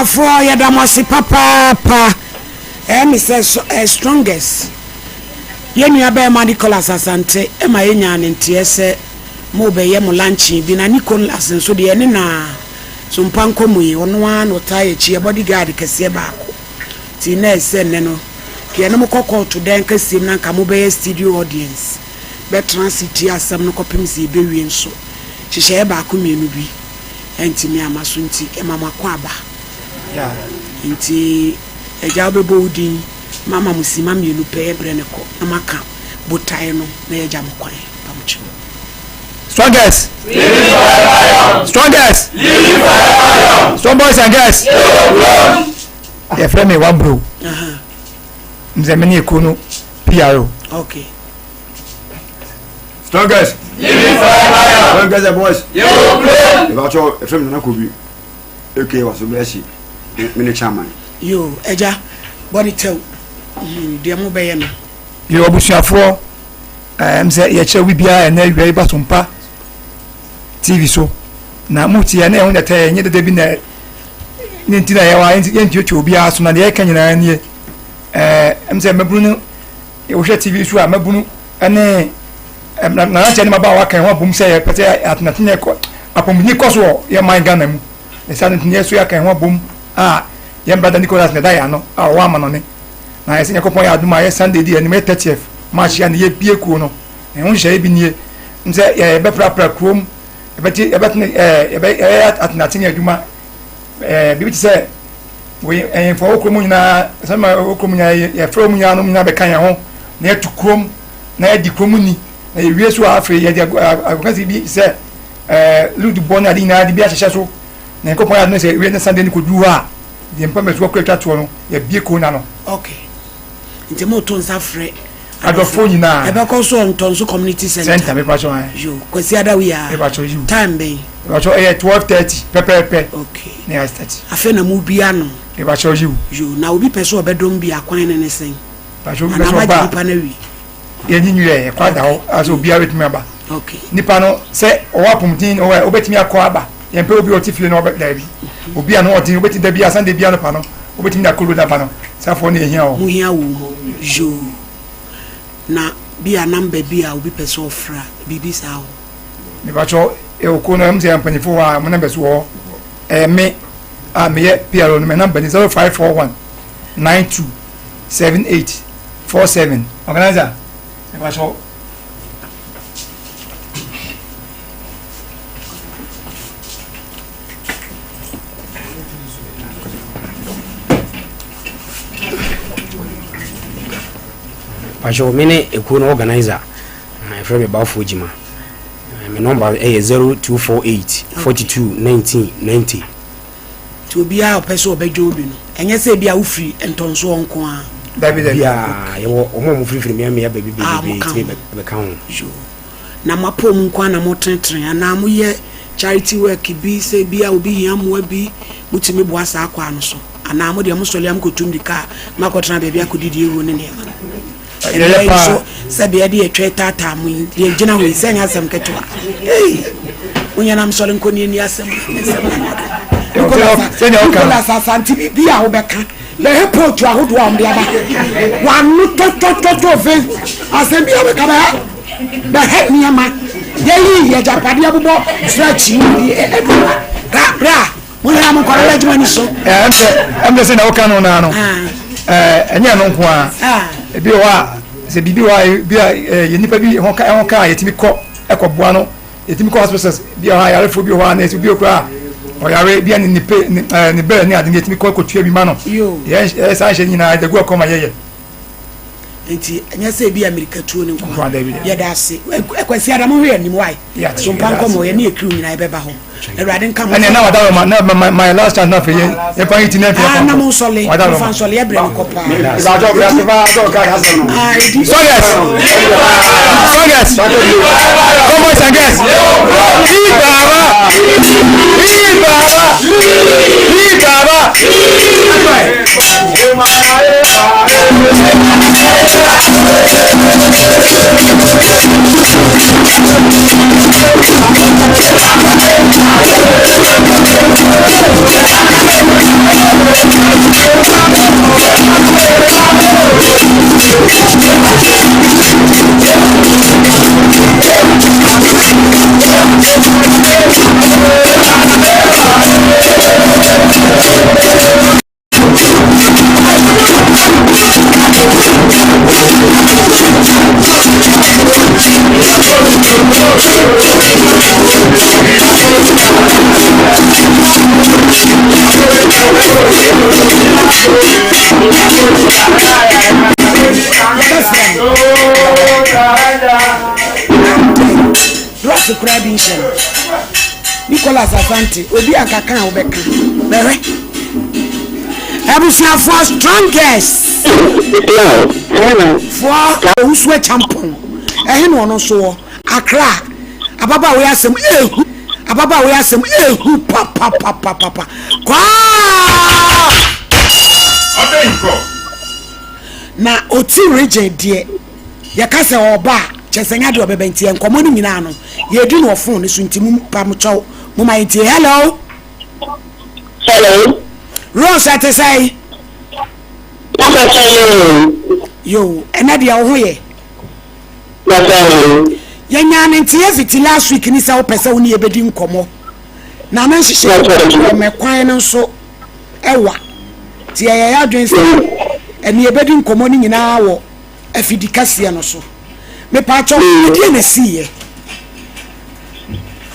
For ya damasi papa Mr. Strongest Yenu abe ma Nicholas asante ema yenya ntie se mo be ye mo lunch bi na Nicholas nso de ene na Sompa Nkomo yi ono an otaye chi bodyguard kese baako ti na ese ne no ke ene mo kokko to den kese na nka mo be studio audience be transit asam no kopim si be wi nso hihye baako mienu bi entimi amaso nti ema makwa aba yeah nti eja be bodin mama musima mienu pe ebre ne ko na maka botai no na eja mkwan pamuchi Strongest. Strongest. Strong boys and girls. Your friend me one bro. Mzemeni Ekono PRO. Okay. Strongest. Strongest boys. If I show a friend na kubi. Okay, was bless mini chairman. Yo, Eja, body tell. Dear Mobay. You obusuafo say ye che we bia e na wi ba Sompa TV so na muti ya na ehun data ye de bi na ntina ya wa enti obi aso na de ye kanyina nie say mabunu e wo hwe TV so a mabunu ene na cha ni maba wa kan ho bum say ye pete atnatina ko apomni ko so ye man Ghana mu e sa ntinye so ya kan ho bum ye brother Nicholas na da ya no wa ma no ne na ese yakopon ya aduma ye Sunday di anime 30th match ya ne ye bie ku no e ho hye bi nie nse ye be pra krom e be atnatin aduma bi se we en fo okrom nyina sama okrom nya ye from nya no nya be kan ya ho na etu krom na ye di krom ni na ye wie so afre ye di agokasi bi se ludu bona di na di bi ahye so na yakopon ya no se we na Sunday ni ko du ha di empame so kwetwa to no ye bie ku na no. Okay. Nti mo to nsa frɛ adofo nyina ebe ko so ntonso community center me pacho yo kwesi ada we ya me pacho you time be me pacho 12:30 pepe okay na start afa na mu bia no me pacho you na obi pese obedom bia kwan ne ne sen pacho me so ba nipa na wi ye nyinwe ye kwada ho aso bia wetumi aba okay nipa no se owapumtin obetumi akọ aba ye mpe obi otifie no obeda bi obi ano odin obeti da bia Sunday bia no pa no obetumi na kolo da pa no safo na ehia o mu hia wo yo na bia number bia obi pese ofra bibi sa ho me pacho e okono mze ampanifo wa mo number so ho me me ye PRO no me number 0541 927847 organizer me pacho Pacho mene Ekono organizer from about Fujima. My number is 0248 42 19 90. To bia opeso obejo obi no enye se bia wo free entonso onko a David bia ye wo omo free me ya baby be kan yo na mapom nko na mo trentre na mo ye charity work bi se bia obi hia mo bi mutimi bo asa akwa no so ana mo de mo sole am kotum di ka makotra bia kodidi ewu ne ne so sabe ade etwe tata mu ye gina ho isenya asem ketwa unya nam sole nko ni asem Nicolas Asanti bia ho beka le report ahodo am bia ba wanu to fe asem bia beka ba the head niama ye ye japade abubo stretch ni bra mo ya mo kwara lejuma ni so em se na o kanu na no enya no nko a ebi wa se bibi wa bia ye nipa bi ho ka yetimi ko ekoboa no yetimi ko hospitals bia ha yare fo bi ho na ebi okra o yare bia ni be ni ade yetimi ko tua bi ma no ye sa hye nyina de go akoma ye enti anya se bi America tuo ni nko ye da se ekwasi adam hwe anim wai Sompa Nkomo ye na ekru nyina ebe ba ho Erade nka mo na wada my last chance na fe ye pa yiti na fe na mo sole fan sole ye bre ko pa Ba jo bra se ba do ka hasan no so yes come on sanges kura bi nhyɛ no Nicholas Asante obi akaka a wobɛka bɛhwɛ abusuafoɔ strongest for owusu champon ɛhe no ɔno nso wɔ Accra ababa we asɛm ehu ababa we asɛm ehu papa kwa na oti region die yɛka sɛ ɔba kyesenya de ɔbɛbɛ ntie nkɔmɔ no nyinaa no yɛdi no ɔfon ne so nti mu pamkyɛw mu ma ntie hello Rose ate say yo ɛna de wo ho yɛ yɛnya ne ntie fiti last week ni sɛ wo pɛsɛ wo ne yɛbɛdi nkɔmɔ na na nhyehyɛ mɛkwan no nso ɛwa ti yɛ adwen sɛ ɛne yɛbɛdi nkɔmɔ no nyinaa wɔ afidi kaseɛ no so me pa cho die na siye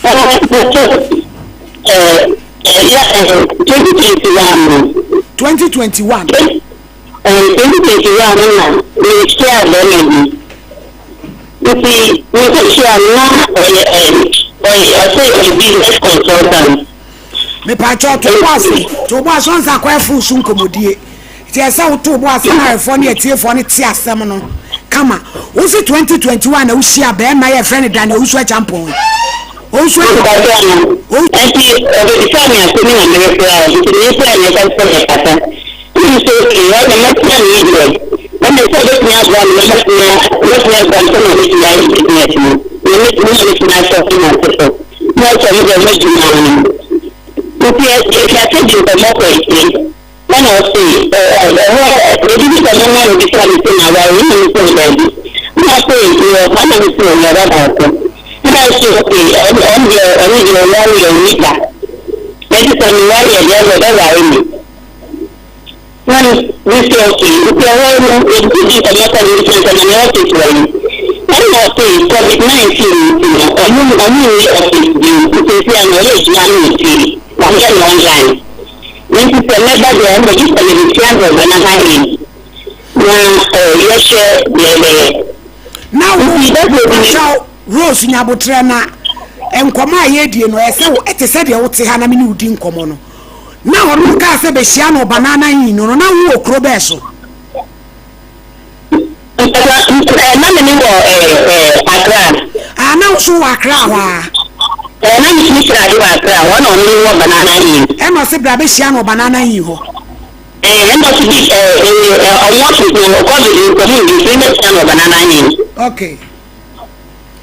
2021 me pa cho to boss on sa kwa fu su nkomodie ti esa wo to boss na efo ne etiefo ne ti asem no kama wo si 2021 na wo hia be ma ye friend dan na wo su champon wo su enti obedifani asemi na mere kwa ni kwa ni ka so ne kata ni so ke ya na mata ni ile na me so be nya gwa ni na gwa so na ni ya ni na so na so na so ni ga meji na ni kuti ya ke di ko mo ko ite na no se ready to come na ni ka ni na wa ni so na di na so yo pa na ni so na ba ko na so ke on the original one you need that maybe some one ya ya da wa ni when we say okay we are all in the matter of the community one and now say COVID-19 online. This is a member of the Ministry of Banana. Now, Rose Nyabotrana and Koma Yedi no Esso at the Sadia Hanamini Udin Comono. Now, look at the Bessiano banana in no now Crobeso. Now so Accra. Na ni misra di wa kra one on ni wo banana yin e no se bra be hia no banana yin ho e no se bi almost no ko di ko ni di me hia no banana yin okay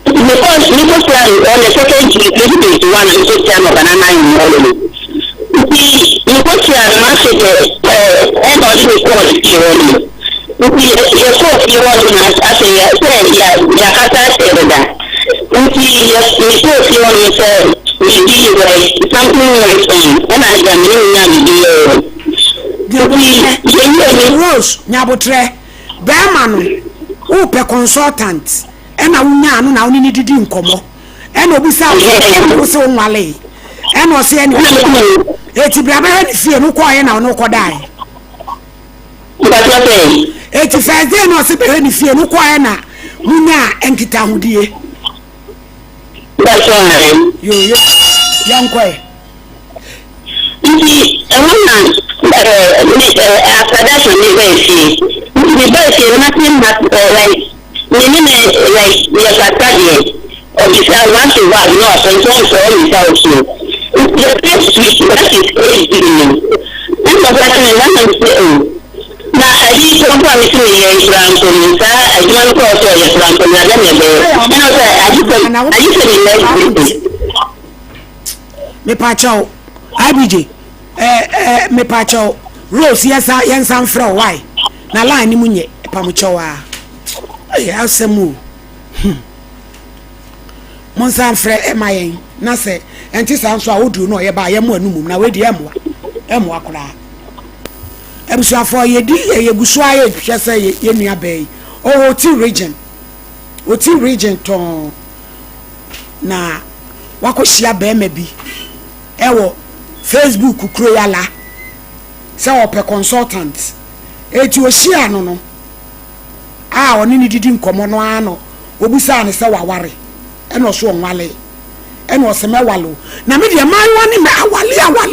because ni ko plan on the second week ni di one ni so hia no banana yin all ni ko hia na se e no di ko di ni ye so fi wo na ase ya kata se da something Rose Nyabotre Bema no wo pe consultant e na wunya no na woni ni didi nkomo e na obi sa wo se nwale e na o se eni e ti bra ba ni fie no ko ye na no ko dai e ti fa de na o se be ni fie no ko ye na wunya enkita hodie. That's why yo young boy after that we see nothing but like yes target or this want to work no so so also the first week that is crazy and the person na adi so promise me yes brand so nsa adi man ko so yes brand so na dem be and also adi me pacho IBJ me pacho Rose yes am from why na line ni munye pamucho wa asemu monsan frɛ emayen na sɛ enti sanso a wodu no ye ba ye mo anumum na we di emo akora ebusuafo yedi yegusu aye hwɛ sɛ ye nua bɛyi o oti region ton na wakohia bɛma bi ewo Facebook kuro yala sɛ opɛ consultant eti ohia no a oni ni didi nkomo no ano obusa ne sɛ waware ɛna so onwale ene oseme walo na me de manwa ne me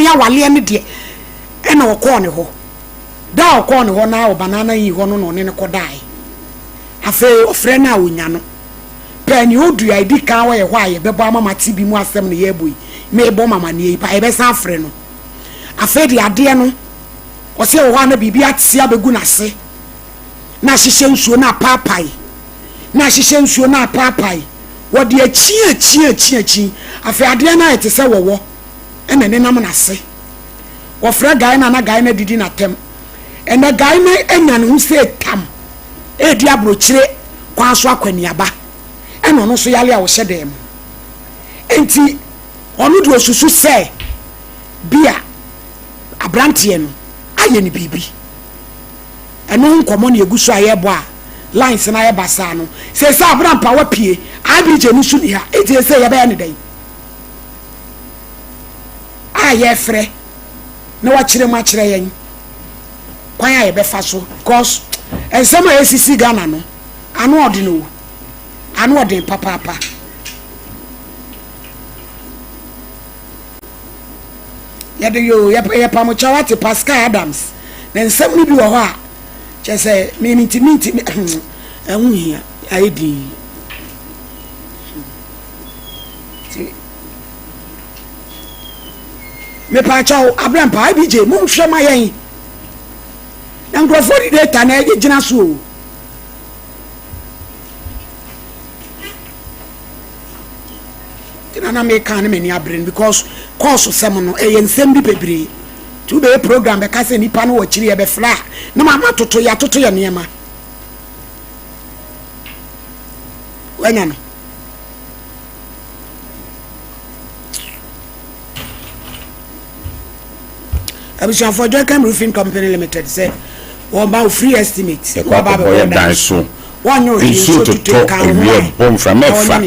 awale ne de ene okọ ne ho da okọ ne ho na obanana yi ho no ne kodai afa ofre na onya no pani odu ID kan we ho aye bebo amama tibi mu asem ne ye boy me bo mama ne yi pa e be san afre no afa de ade no o se wo na bibi atia begu na se na hihye nsuo na papai na hihye nsuo na papai wo de achi afa ade na ete se wo ene ne nam na se wo fra guy na guy na didi na tem ene guy na enya no se tam e di abrochire kwa so akwaniaba ene no so yale a wo hyedem enti onu de osusu se bia abrantie no aye ni bibi eno nkomo na egusu ayebo a lines na ye basa no se sa abrampa wa pie abije ni su ni ha eti se ye ba ne dai aye frɛ na wa kyerɛ ma kyerɛ yen kwan aye be fa so cause ensema esisi Ghana no anu odi no anu odi papa ya de yo ya pa mo chawati Pascal Adams na nsem ni bi wo ho a che se me minti ehun hia aidi me pa chaw Abraham pa BJ mum hwe ma yen na ngrofo di data na e gina so na me kan me ni abren because course sem no e yen sem bi bebre to be program be ka se nipa no wo kiri e be fla na mama toto ya niema wanya no abishan for Joycam Roofing Company Limited say won ba free estimate wa ba be dan so wonyo insu to ewie bom from efa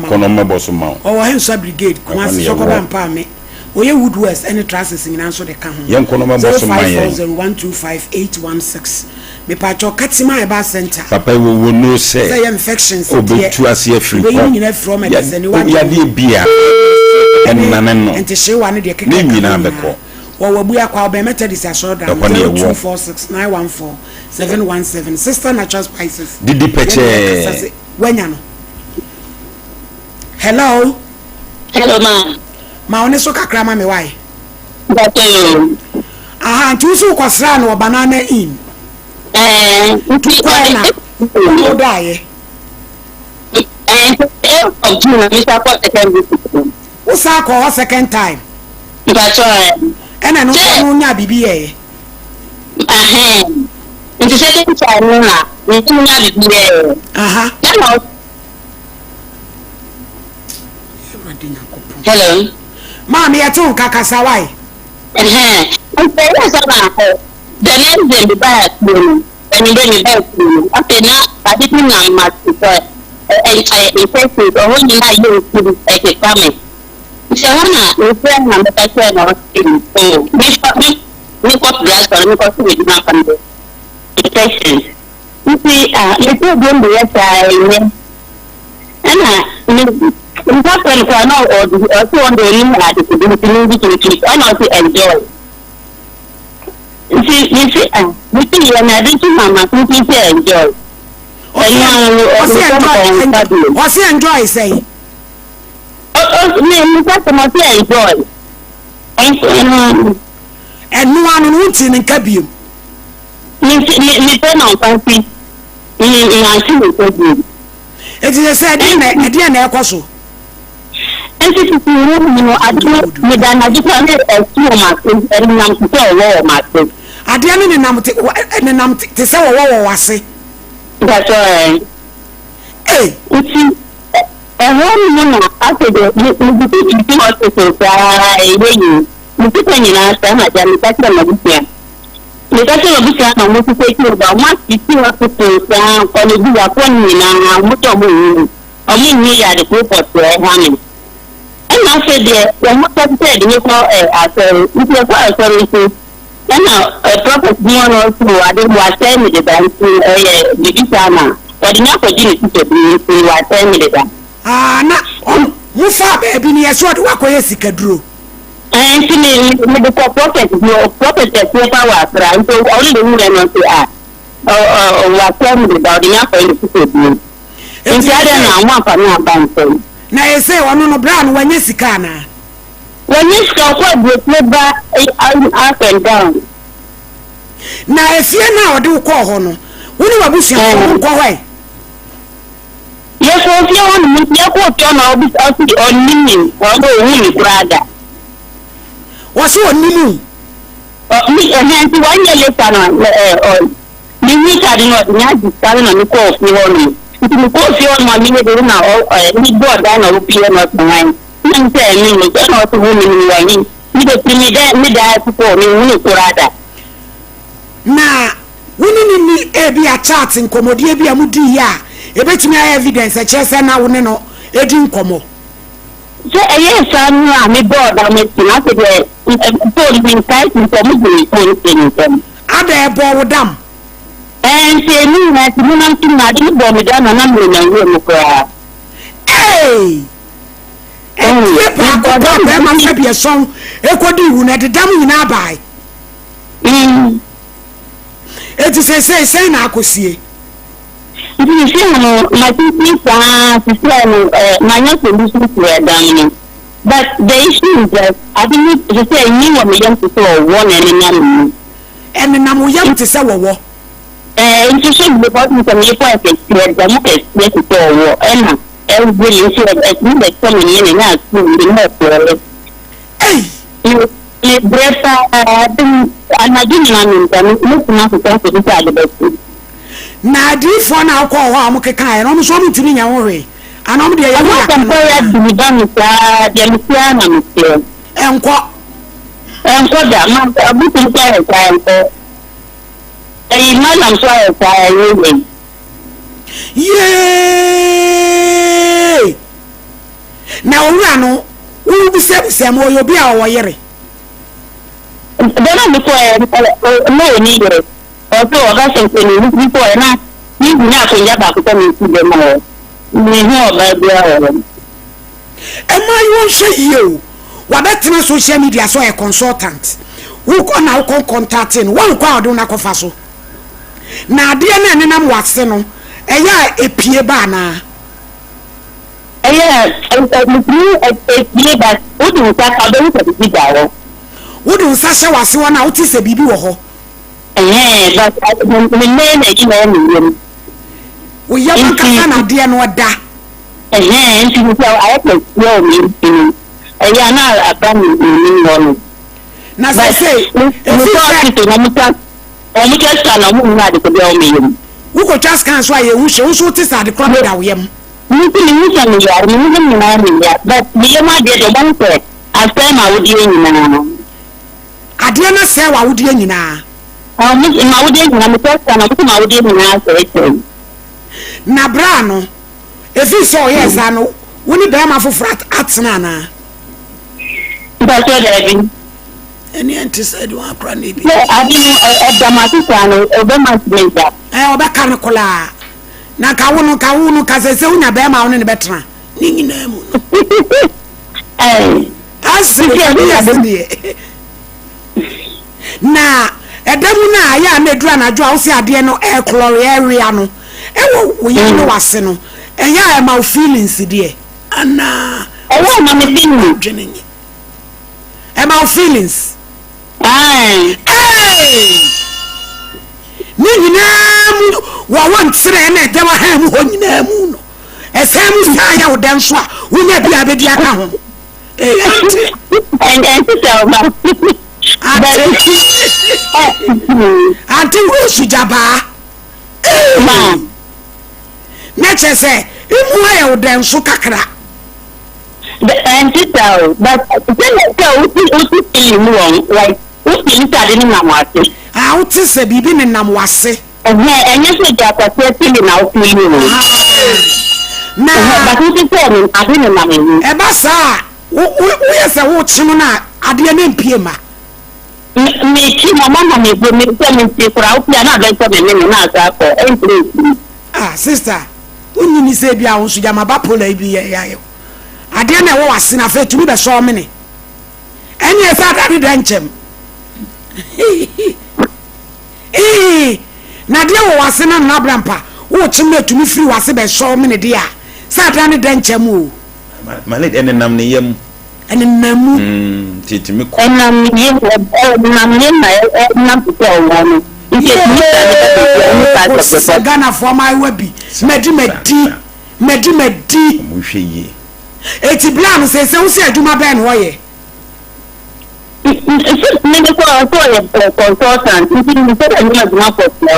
kono mebo so ma o hensa brigade kwasi sokoba mpa me oye Wood West any transits nyina so de ka ho yen kono mebo so ma yen 050125816 me pa cho katima eba center papa wo no say infections obetu ase afri ko nyina from medicine ya de bia enane no ente shewa ne de keke ni nyina beko wabuya kwa obe Methodist ashoda 0246914717 Sister Natural Spices didi peche wenya no hello ma one so kakra ma me why aha ntusu kwasra no banana in tukwana odaye usa ko second time ena no nya bibi ye nti second time na nya bibi ye aha hello mama ya tu kakasa why nti ya sama ko the next day be back when you be back after na aditi na master effective or when you you like a comment Shana, we friend and the person of so we got glass for me because we did not find the patients. You see, let's go to the side. And in fact, when I know or also on the room at the community to and also enjoy. You see, we see when I didn't mama, we enjoy. What's the enjoy say? Me customer say enjoy. And no one wants in Kabium. Me turn on fancy. I see it. It is said in a dear Necoso. And this is I do with an additional extreme and I'm to tell war market. I didn't know to say a war was say. That's right. Hey, it's after the hospital, you put in our stomach and the customer of the the customer of the want to take you about what you see hospitals for the good appointment and what of me at the group of Hammy. And I said, the most of said, you call as a services. And now a proper one also, I didn't want to tell me the bank the Ghana, but enough opportunity to be attend me the bank. Na mufa baby ni yeso de wakoye sikaduro nti me de prophet power fra nti only the woman no say wa tell me about the young for the people nti ada na nwa fa na abanso na yese wono no bra no wanye sika na wanye sika kwa de ba up and down na efie na ode ko ho no woni wabusu ko hwai yes o fie won mi ya ko to na obi onini won do wuni brother wasi onini mi nti wanye leta na mi ni ka di no nya di sare na mi ko fi won mi ko fi won ma mi ne do na mi do da na ru pie na twan nti mi ni ko na to wuni ni wani mi do mi da ko mi wuni brother na woni ni ebi a chat nkomodie bi amudi ya ebetumi ay evidence chese na woni no edi nkomo so yes anu a me board am tina se de to mi site nkomo bi ko ada ebo wodam se ni na ti na ti na di bo mi da na na mi na wo mo ko ye pa ko da be ma se bi son ekodi wu na de dam nyina bai eti say na akosie ndi se no ma ti pa sister no manya solution to them but the issue is that I think to say ni wo me yam to so one and na mo yam to say wo into so because me come for experience da mo experience to wo na every issue at me that come in na school in her for you breta anagini na minta no kuna kuta kuta alibasi na di fo na akọ ho amukeka e no so mutiri nya wo we anom de ya ya kan ko ya di dan sa de mtia na mtia enko da ma abutu ka ya ka enko ma na so ya ka ye na owura no wo bi se mo yo bi a wo yere dona mi ko no ni yere oto oga se ni ko na ni na ko ya ba ko mi ti de mo ni ho ba bia o ma yo hwe ye o wa betina social media so e consultant wo ko na wo contacting wo ko ado na kofa so na ade na ne nam wase no eya epie ba na eya epie ba o du ta ka do ko bi da wo wodu nsa hye wase wona wo ti se bibi wo ho but me na you know me wo ya ka na de no da nti mo I have to know me eya na abam ni no na say mo to na muta o mo just na mo na de ko be o me wo ko just kan so aye wo hye wo so ti sa de crop da wo yam ni ni ya ni ya ni na ni ya but me ma de do ban ko after ma wo di ni na ade na se wa wudie nyina ma wudie nyina me testa na ma wudie nyina se na bra no efi so yes ano woni be ma fofrat atena na ba so da bi eni anti said wa akra ne bi abi no dramatic ano obema smeda obeka ne kola na ka wono ka sese unya be ma wono ne betena ni nyina mu asike na edamu na ya na dura na jo awse ade no e chlorine area no e wo yi no wase no eya e ma feelings de ana e wo na me binu dwenenye e ma feelings ni nyina mu wa wan tsire na de wa ha mu ho nyina mu no e sam sa ya wo den so a wonya bia be dia ka ho and so ma Anti Rusu Jaba ma na chese imu ayo den so kakra anti so but so uti mu like uti ntade ni na mwase uti se bibi ni na mwase enye se japa se tili na uti ni na but uti se ni ade ni na me e ba sa wo yesa wo chimo na ade na mpie ma me ki mama me go me se me se kura uti na be so me na asa ko sister unyi ni se bia wo so jama ba pola bi ya ade na wo wase na fe tumi be so me ne enye sa da de nchem na de wo wase na na brampa wo chime tumi free wase be so me ne de a sa da ne de nchem o malade ene nam ne yam ene namu titimi ko nam ye nam ye nam ko wonu Ghana for my webi medi mo hwe yi eti plan say wo se aduma ben wo ye me ko consultant nti me say aduma aduma for wo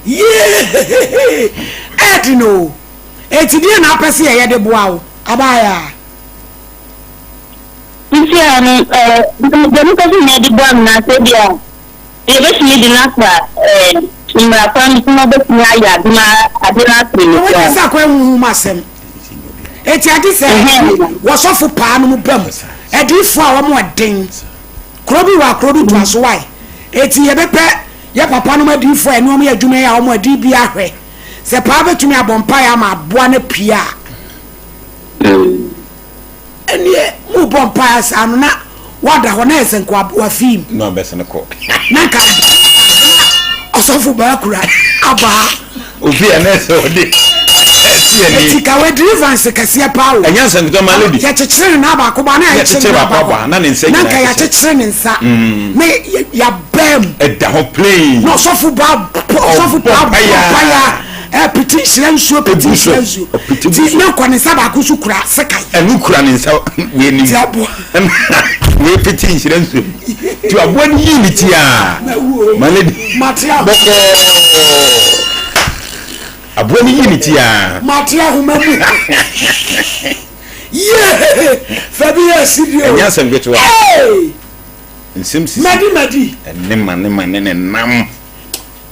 ye edino eti die na apese ye de boa wo abaya isi ani demu ko ni di bom na se dia e be si di na kwa imra pan kuma be si aya dima adina trini wo sa kwa hu masem eti adi se wo sofu pa no mu bam edi fo a wo mo den krobi wa krobi to aso wai eti ye bepe ye papa no madi fo eno mo adwuma ya wo mo adi bi ahwe se pa betumi abompa ya ma aboa na pia enie mu bompa asa na wada ho na esen kwa wa film no be se ko na ka osofu ba kura aba obi anese odi eti ka we deliverance kase pawo anya san to malady ya chechire na ba ko ba na ya chechire ba na ne nsa na ka ya chechire ne nsa na ya bam da ho play no osofu ba ya petition nsuo petition nsuo ti na kwa ne saba akusu kura sekai enu kura ne nsa we ni we petition nsuo ti abo ni yi ni ti a malady matia boko abo ni yi ni ti a matia humamu ye fabia sidio enya sem beto a nsim sisi madi ne nam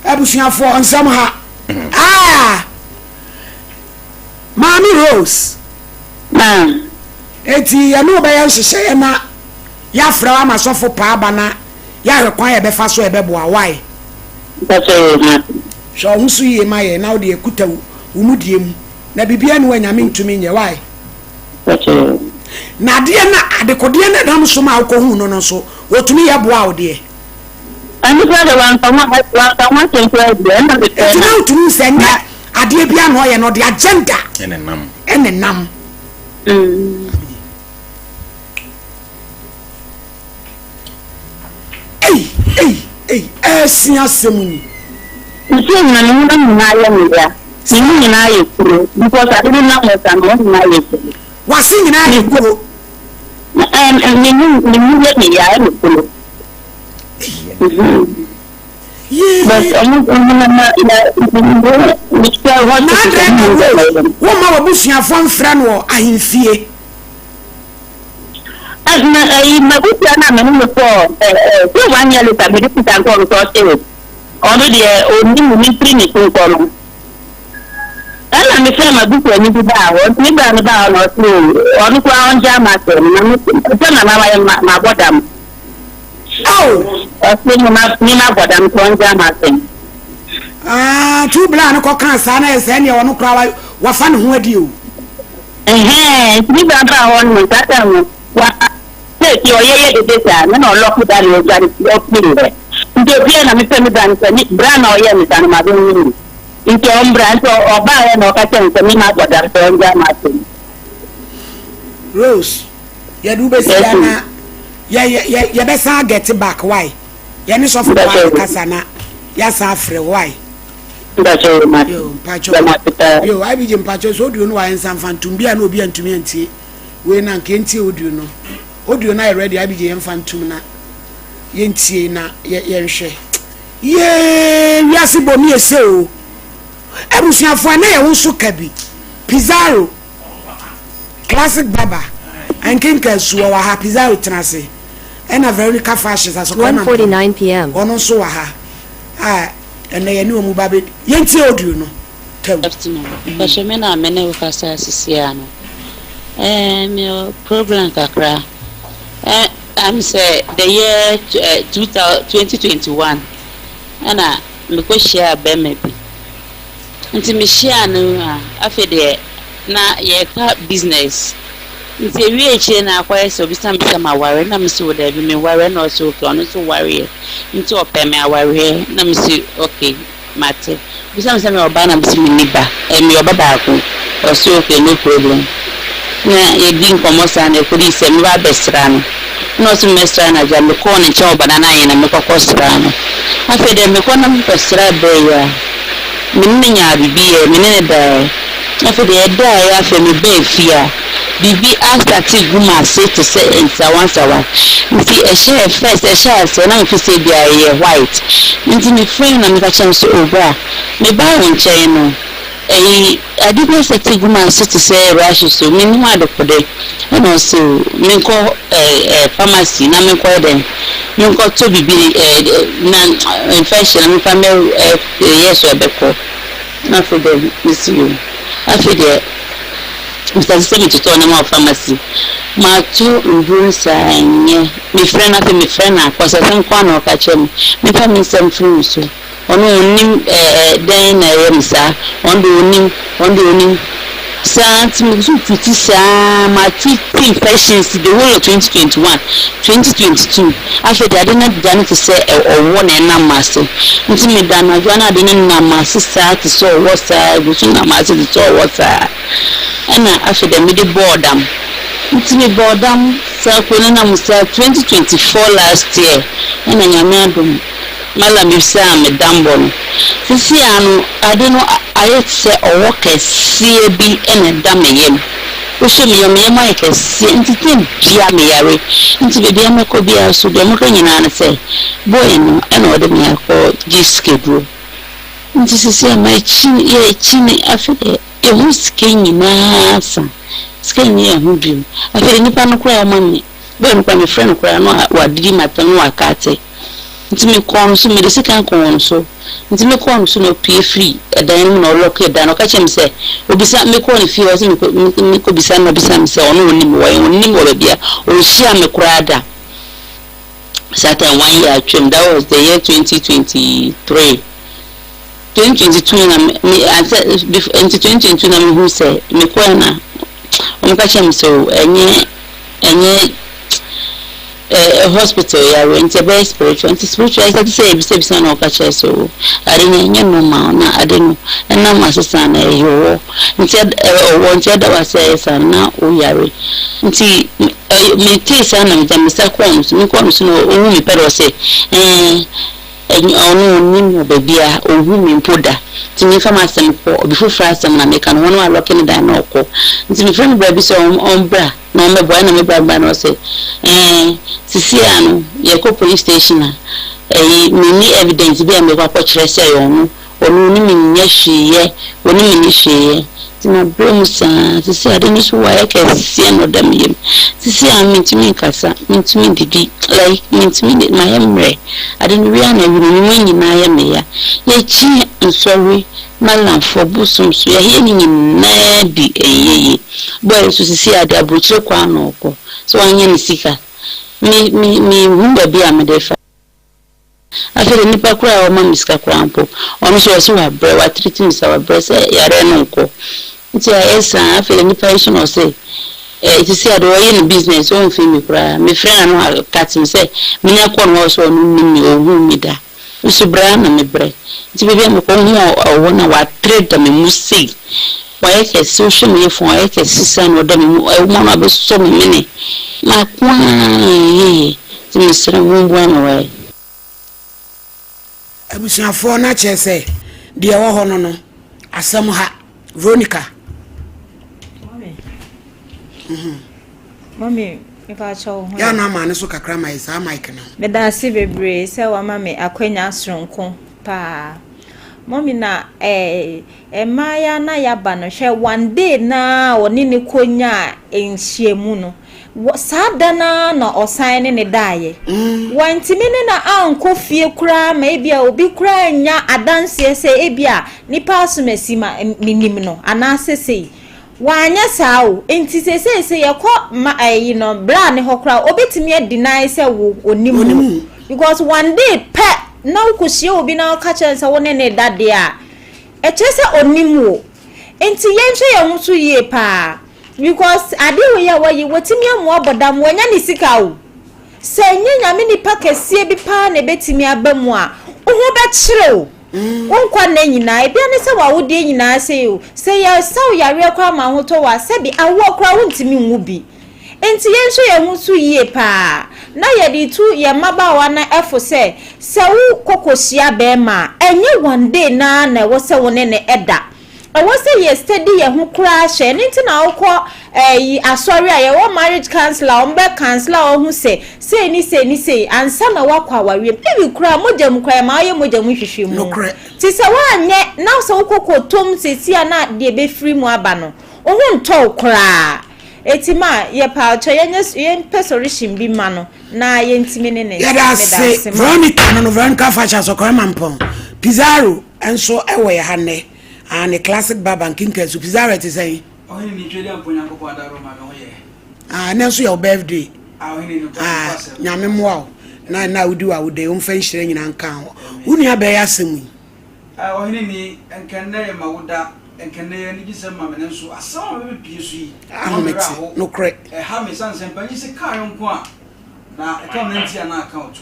abusuafo nsam ha Mami Rose eti ya no be ya hyehyɛ na ya fra wa masofo pa aba na ya hwekwan ya befa so ebe boa wai so hunsu yi ma ye na ode ekuta umudie mu na bibia ne wanyame ntumi nye wai na de na adekode na dam so ma akohu no so wotumi ya boa ode ani fa de wan kama tempo de na de na utumi senya ade bia no ye no de agenda ene nam Sia semuni nti na ni na mu na ya mu ya ni mu na ye kuro because I didn't know what I'm na ye kuro wasi nyina ye kuro ni mu ye ya ye kuro but wo ma wo busuafo mfra no ahemfie na ai mabutia na menu ko so wan ya leta bi ku tan ko so se ono de oni mu ni pri ni ko no ala mi fe mabutia ni bi ba wo ni ba no ba no so ono ko on ja ma se na mi se na ma bodam ni ma bodam ko on ja ma se tu bla no ko kan sa na ese ne ono kra wa fa ne ho adi o ni ba ba on no ta ta mo wa ti oye de data na no lock da le ja ni nde bia na mi se mi dan se ni bra na oye mi dan ma be ni nti on bra so oba ya no ka chen se mi ma bodam so on ja ma se Rose ya du be sia na ya be sa get back why ya ni so for kasa na ya sa free why ndacho ma yo pacho yo I be jim pacho so du no wa ensan fantum bia na obi antumi antie we na nke ntie odu no odu na ready I be jim fantum na ye ntie na ye nhwe ye wiase bomi ese o ebusuafo na ye wonso kabi Pizarro classic baba ankin ka suwa wa ha Pizarro tenase ena Veronica fashions aso 1:49 p.m. ono so wa ha ena ye ni omu babe ye ntie odu no taw me na mene wo kasa sisia no me program kakra I'm say the year 2021 and me ko share be maybe nti me share no afi de na ye ka business nti ewie eche na akwa so bisa ma ware na me si wo da bi me ware na so okay ono so ware nti ope me aware na me si okay mate bisa me oba na me si me niba me oba ba ko so okay no problem na ye din komo sa na ko di se me ba besra no no so mesra na ja me ko ne che oba na ye na me ko sra no afi de me ko na me besra be ya me nya bibi e me ne da afi de da ya afi me be fia bibi astati guma say to say once nti e share first e share so na me say bia ye white nti me friend na me ka chem so obra me ba won chen no adigun sati guma say to say rush so me ni adopode no so me ko pharmacy na me ko den me ko to bibi na infection me fa me yes we be ko na for the miss you afi de Mr. Semi to turn them pharmacy. My two rooms are my friend after my friend, because I don't want to catch him. Me family some free so. On nim then I am sir. On the nim. Sir, me so pretty sir. My two infections the whole of 2021, 2022. After that, I didn't done to say or one and a master. Until me done, I didn't know my sister to saw what sir, which is not my sister to saw what sir. And after the middle boredom, it's me boredom. So I was 2024 last year, and I am madam. Malam Sam, a dumbbell. Siciano, I don't know. I say a walker, CAB, and a dummy. Wish me your Mike, entertain Giamari, into the Diamacobia, so the Mocanian say, boy, and order me a call gift schedule. This is my chin, after e hu skin na san skin ye hu bi afere nipa no kura mami be no kwa me friend kura no wa didi mata no akate ntimi ko so me de sika ko so ntimi ko so no pie free edan no lock edan no ka chem se obisa me ko ni fi o se me ko bisa no bisa me se ono oni me wa oni me wa bia o shia me kura da certain 1 year trim that was the year 2023 2022 na me answer into 2022 na me who say me ko na o ka chem so enye hospital ya rent a very spiritual I say be na o ka chem so are enye no ma na ade no na ma sesa na yo nti o da wa say na o yare nti me tesa na me jamisa ko so no o mi pero say ono nim obebia ohu mi mpoda timi fama asem ko obifu fra asem na meka no wono aloke ni dan na okọ nti mi friend bra bi so ombra na o mebo na me bra no say sisi anu ye ko police station na mi ni evidence bi am ko akọ say yo onu ni mi nya hwiye oni mi ni hwiye tina bremu sa sisi ade ni so wa ye ka sisi no dam yem sisi am ntimi kasa ntimi didi like ntimi ma yemre ade ni wi ana wi ni manyi na ye me ya ye chi nsori malam for busum so ye ni na di eyeye boy so sisi ade abrochire kwa na okọ so anya ni sika mi humba bi amedefa afere nipa kura o ma miska kura mpo ono so wa bre wa treat mi sa wa bre se yare no nko nti esa afere nipa isu no say it is said we in business o nfi mi kura mi friend no kat mi say mi na ko no so no mi o hu mi da usu bra na mi bre nti be bi mo ko hu o na wa trade mi musi wa yake social media fo yake sisa no da mi mo na be so mi ne ma kwa ti mi sere mo bua na wa abusuafo na chese de wo ho no asam ha Veronica Mami ifa cho ho ya na ma ne so kakra mai sa mic na me da se bebre se wa mami akwanya asronko pa mami na ma ya na ya ba no hwe one day na oni ne konya enhyiemu no sadana na osan ne daaye wantimi ne na anko fie kura ma ebia obi kura nya adanse se ebia nipa asomasi ma minim no anase sei wanya sao enti se yakọ ma bra ne hokra obetimi deny se wo onimu because one day pe na ukosie obi na ka chense wo ne dade a chese onimu enti yenhwe ye ho so ye pa because ade we ya wayi wotimi amu abodam wanya ni sika o se nyanya me nipa kese bi pa na betimi abamu a wo be kire o wonkwa na nyina ebia ne se wa wode nyina se o se ya saw yare kwa ma ho to wa se bi awo kra wontimi nwu bi enti yenhwe ye ho so ye pa na ye di tu ye mabawa na efo se wu kokosia be ma enye one day na wo se wo ne ne eda ewo se ye steady ye ho kra hye nti na wo ko asori a ye wo marriage counselor on be counselor o hu se ni ansa na wakwa awawie bi kra mojam kra ma ye mojam hwehwe mu ti se wa anye na so wo kokotom sesia na de be free mu aba no o hu nto kra etima ye pa cho ye pesorishin bi ma no na ye ntimi ne ne ya se Veronica no Veronica facha so ko mampon Pizarro enso ewe ya hane and classic baba kinka su Pizarro te say ohini ni twede amponya ko adaro ma me hoye nenso your birthday ohini no nyame moa na wudi wa wode o mfa nhire nyina nka ho uni abe ya semu ohini ni enkanne ma woda enkanne ni gisem ma me nenso asama be pie su yi ahmeti no kre ha me san sempa yi se kan nko a na account ntia na account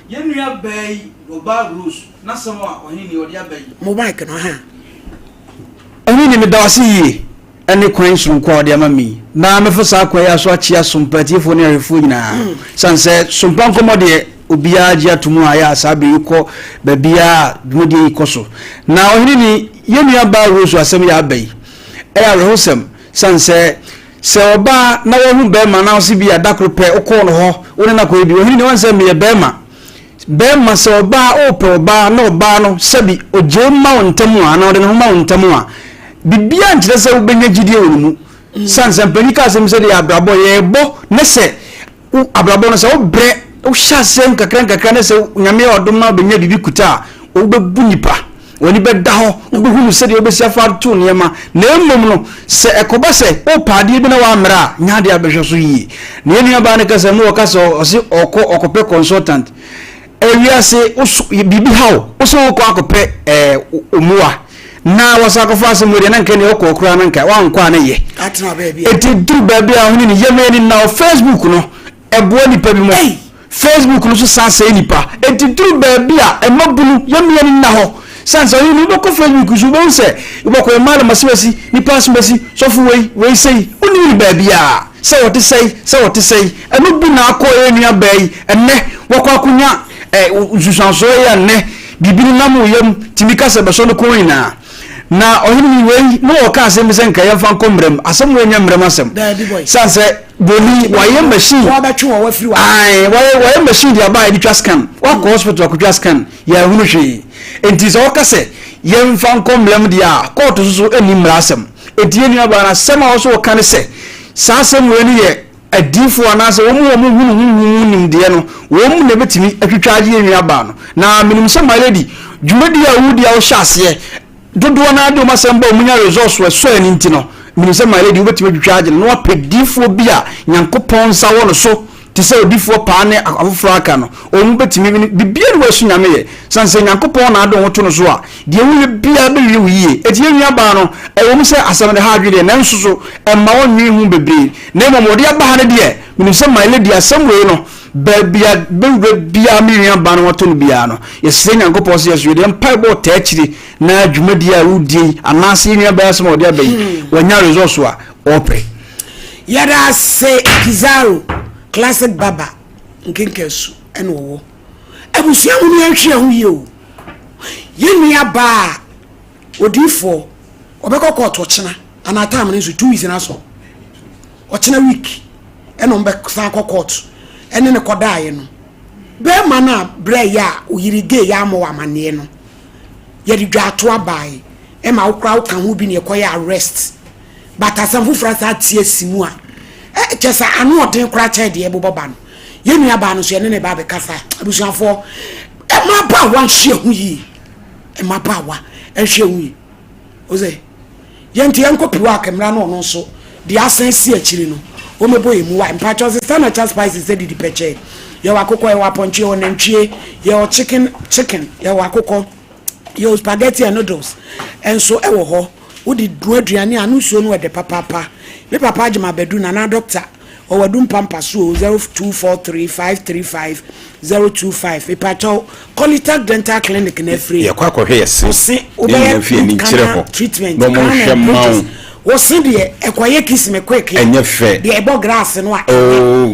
ye nua bai oba rules na sama ohini odi abai mobile no ha ohini me dawasi yi ene kwan sunko odi amami na me fosa akwa ya so achia sompatifo ne refu nyina sanse Sompa Nkomo de obia agya tumu aya asabe yuko babia dwodi ikoso na ohini ni ye nua ba rules asem ya abai ya rehosem sanse se oba na wo hu be ma na so bia dakrope ukọ no ho woni na ko bi ohini ni wanse me be ma se oba ope oba na oba no sebi ojema wontamu a na ode no ma wontamu a bibia nkyere se wo benya gidie wonu sanse panika se mse de abrabo ye bo ne se abrabo no se wo bre wo hyase nkakra ne se nyame odom na benya bibi kuta wo bebu nipa woni be da ho wo behunu se de obesia fa to niema na emom no se ekoba se o paade bi na wa mra nya de abehwe so yi na enu ba ne kasa mu okasa osi okope consultant ewiase bibi hawo oso ko akope omuwa na wasakofo ase mu de na nke ne okokora na nka wa nkwa na ye atena ba bia eti dru ba bia huni ni yemeni na Facebook no ebo nipa bi mo Facebook no so sanse nipa eti dru ba bia emabunu yemeni na ho sanse yi ni boko Facebook so bo se boko emale masiwasi ni pasmasi sofu we sei oni ba bia se wote sei eno bi na akọ enua bai enne wokọ akunya ususanso ya ne bibiri namu yem timika se beso no ko ina na ohini wei no oka asem se nka yemfa nkombrem asem we nyamrem asem sanse boni waye machine wa ba twa wa firi wa waye machine dia ba editwa scan wa ko hospital akutwa scan ya hunu hwe enti so oka se yemfa nkombrem dia court so eni mrasem enti enu aba na sema so oka ne se sasem we ni ye adifo anase wo mu hunu nimde no wo mu ne betimi atwitwaje enu aba no na minim se my lady dwumadi a wudi a wo hyase dodo na ade o masem ba omunya resource we so ani ntino minim se my lady wo betimi atwitwaje no apedifo bia nyankopon sa wo no so ti se odifo pa ne afoforo aka no o mu betimi bibia no wasu nyame ye sanse nyankopon na ade wo to no so a de wo bia be wi yiye eti enu aba no wo mu se asem de ha adwede na nso so emma wo nwi hu bebre na mo de aba ha ne de minim se my lady asem we no bia bia mi ria ba no wato no bia no yesi nyankopon se yesu de mpaibo ta akiri na dwumadi a wudi anase ria ba asem ode abai wanya resource a opre yada se Pizarro classic baba nkenkesu eno wo abusia mu ni ahwe ho ye o yenu ya ba odifo obekọ to chena ana time ne so 2 weeks na so o chena week eno mbe sa court ene ne kodaye no be ma na bre ya oyirige ya mo amane no ye di dwato abai e ma ukra uka hu bi ne ekoya arrest but asam fufra sa tie simu a chesa anu odin kra che de ebo baba no ye nua ba no so ene ne ba be kasa abusuafo e ma ba wan hye hu yi e ma ba wa e hye hu yi oze ye nti enko piwa kemra no no so de asan si akiri no o mebo emu wa mpacho sister na chas spices say di peche ye wa kokko ye wa ponche o nantwie ye o chicken ye wa kokko your spaghetti and noodles and so ewo ho wo di duaduane anu so no we de papa me papa agema bedu na doctor o wadum pampa so 0243535025 me pato Qualitac Dental Clinic na free ye kwa hwe yesi o se obeye ni kire ho treatment no mo hwe mawo wo se de ekwaye kiss me quick enye fe de ebo grass no a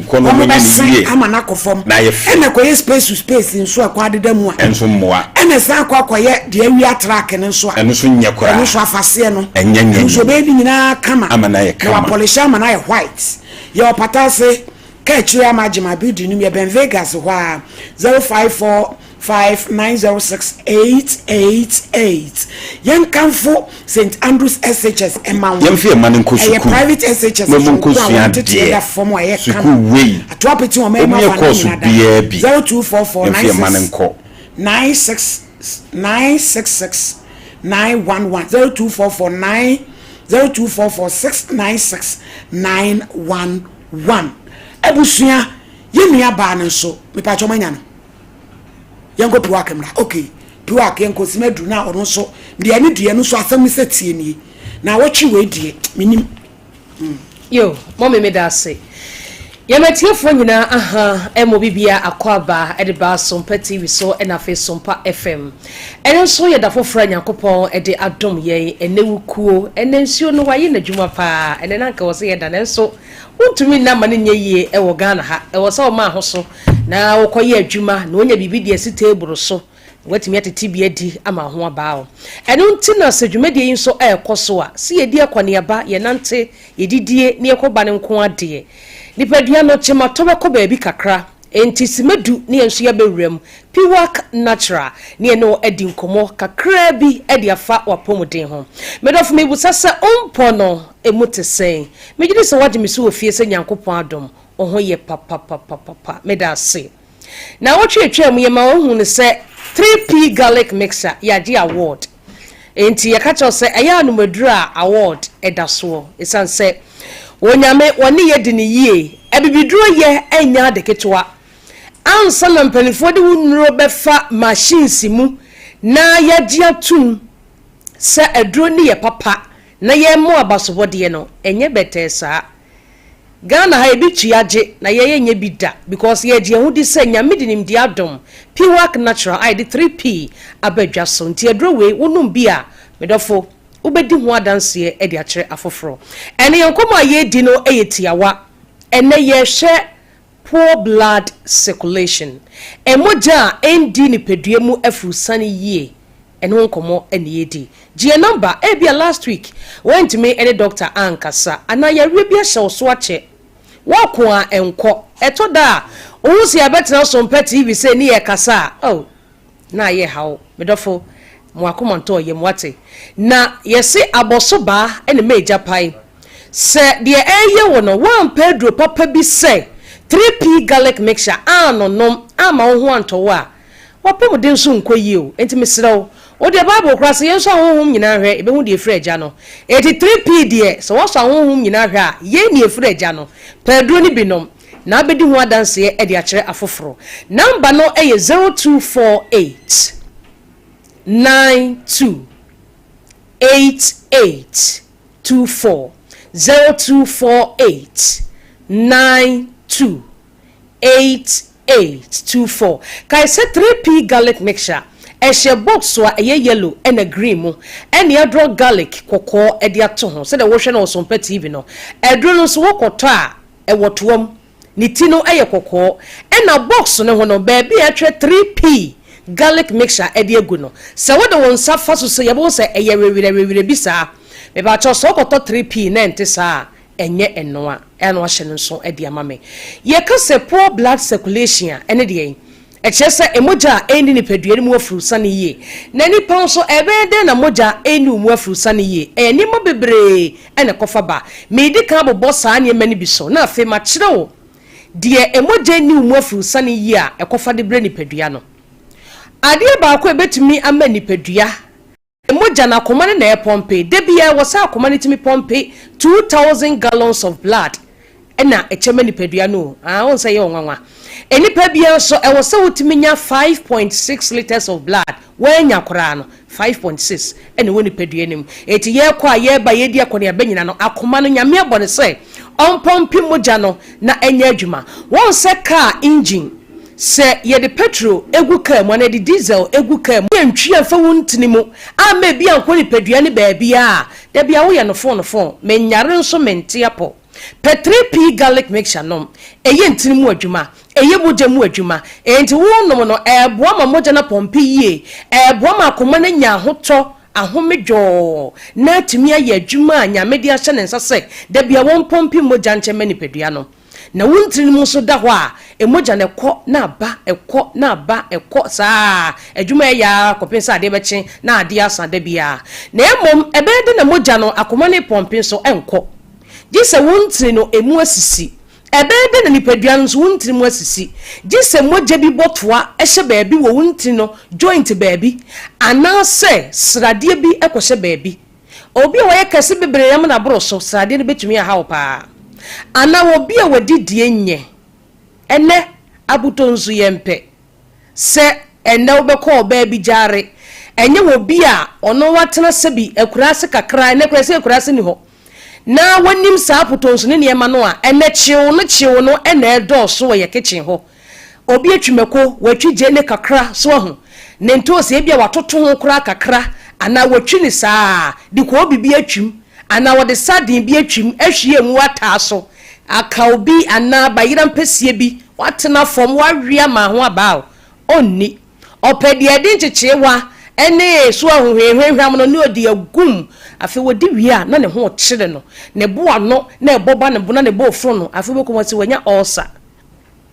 kono me ni wie ama na kofom na ye fe ene kwaye space to space nso akwa deda mu a enso mmoa ene san kwaye de awia track ne nso a enso nya kora enso afase no enye nso be ni nyina kama ama na ye kama na polish ama na ye white your patase catch ya majima building ni Ben Vegas ho a 0545906888 yen kanfo St Andrews SHS Emmanuel yen fi emane nko suku private SHS no nko sua de suku wei atwapeti o mema fa 024496 966 911 0244696911 ebusua yemia ba ne so mepacho manya no yenko piwa kemra okay piwa kenko simedu na ono so de ani due no so asem setie ni na wochi we die minim yo mommy me da say yamatiefo nyina aha emo bibia akwaba edeba Sompa TV so na fe Sompa FM ene so ye da fofra nyankopon ede adom ye enewukuo ene nsuo no waye na dwuma pa ene nanka wo se ye da nenso untumi na mane nye yie ewo Ghana ha ewo so ma ho so na wokoye adwuma na onya bibi de esi table so watimi atete bia di ama ho abao ene unti na sedwumade yin so ekoso a se ye di akwane aba ye nante ye didie ne ekoba ne nko ade nipadua no chema tobe ko baabi kakra enti simedu ne enso ya bewrem piwak natural ne no edi nkomo kakra bi edi afa wapomuden ho medof me busasa ompo no emutesen megidi se wade mi so ofie se nyankopon adom oho ye papa medase na wotwetwa mu ye ma ohun ne se 3P garlic mixer ya di award enti ya kacho se eya anumadura award edaso esan se wonyame woni ye dini yie ebibiduro ye enya de ketwa ansa na mpanifo de wunuro befa machines mu na ya diatum se eduro ni ye papa na ye mo abasobode ye no enye betesa Ghana ha ebi tuaje na ye nye bida because ye die hudi se nyame dinim di adom piwak natural I 3P abadwa so nti eduro we wonum bia medofo ubedi ho adanse e de akere afoforo ene yankomo aye di no eyetiawa ene ye hwe poor blood circulation emoja endi ni pedue mu afurusane yie ene nkomo ene yedi gie number e bia last week went me any doctor ankasa ana ya wie bia hye so ache wako a enko etoda ohunsi abetena Sompa TV se ni ye kasa oh na ye hawo medofo mwakomanto ye mwate na yesi abosoba ene meja pai se de eye wono wan pedro papa bi se 3P garlic mixture anonom ama ho antowo a wapem de nso nkoyi o enti mesrew o de bible krase yenso ahohom nyina hwe ebe hu de efre agya no 3P de so wo so ahohom nyina hwe a ye ni efre agya no pedro ni binom na abedi ho adanse e de akere afoforo number no eye 0248 928824 0248 928824 kai se 3P garlic mixture ehye box so eye yellow and a green mu and ya draw garlic kokko e de ato ho se de wo hwe na Sompa TV no edro no so wokoto a e wotoam ni ti no eye kokko and na box no ho no ba bi a twe 3P garlic mixture e de egu no se wo de won safa so se yebo se eye wewire bisa me ba cho so koto 3P na ente sa enye enoa eno ahye nso e de amame ye ka se poor blood circulation ene de echese emoja eni ni pedue mu afurusane yie na ni ponso ebe de na moja eni mu afurusane yie eni mo bebre ene kofa ba me di kan bobo sa ne mani bi so na afi ma kire wo de emoja eni mu afurusane yie a ekofa de bre ni pedua no ade ba ko ebetumi ama ni pedua emoja na komane na e pompe de bia wo sa komane timi pompe 2000 gallons of blood ɛna ɛkyɛma nipadua no on say ye onwanwa enipa bia so ɛwɔ sɛ wotumi nya 5.6 liters of blood wanya kora no 5.6 ɛna woni nipadua nim eti ye kɔ a ye ba ye di akɔ ne abanyina no akoma no nyame abɔ ne sɛ ɔmpɔmpi mogya no na enya adwuma won sɛ car engine sɛ ye de petrol egu car mu na de diesel egu car mu ntwi afa wontini mu ama bia nkɔ nipadua ne baabia da bia wo ye no fon me nyare nso mente apo P3P garlic mixture nom eye ntini mu adwuma eye mogya mu adwuma enti wo nom no eboa ma mogya na pompi yie eboa ma akoma na nya hotɔ ahomedwo na tumi aye adwuma nyame de ahye ne nsa sɛ da bia won pompi mogya nkyɛma nipadua no na wontini mu so da hɔ a emogya ne kɔ na aba ekɔ na aba ekɔ saa adwuma ya kɔpensa ade bɛkye na ade asa da bia na emom ebede na mogya no akoma ne pompi so enkɔ Jise wuntiri no emu asisi ebede na nipadua nso wuntiri mu asisi jise mogya bi botwa ehye baabi wo wuntiri no joint baabi anase srade bi ekɔhye baabi obi a wɔyɛ kɛse bebree yam na boro so srade no betumi aha opa ana obi a wadidie nye ene abuto nso yempe se ene obekɔ baabi jare enye obi a ono watena sebi akurase kakra ne kurase akurase ni ho na wanim saa putonso ne niema no a ene chiwo no ene edoso ye kitchen ho obi atwimeko watwi je ne kakra so ho ne ntosi ebia watoto ho kra kakra ana watwi ni saa di ko obi bi atwim ana wode sadin bi atwim ahwie mu ata so aka obi ana bayira mpesie bi watena fom wawia ma ho abao onni opede edi nchechewa ene so ahwehwehwam no ne odi agum afi wodi wi a na ne ho kyere no ne bo ano na eboba ne bona ne bo fro no afi bekomo ti wanya ulcer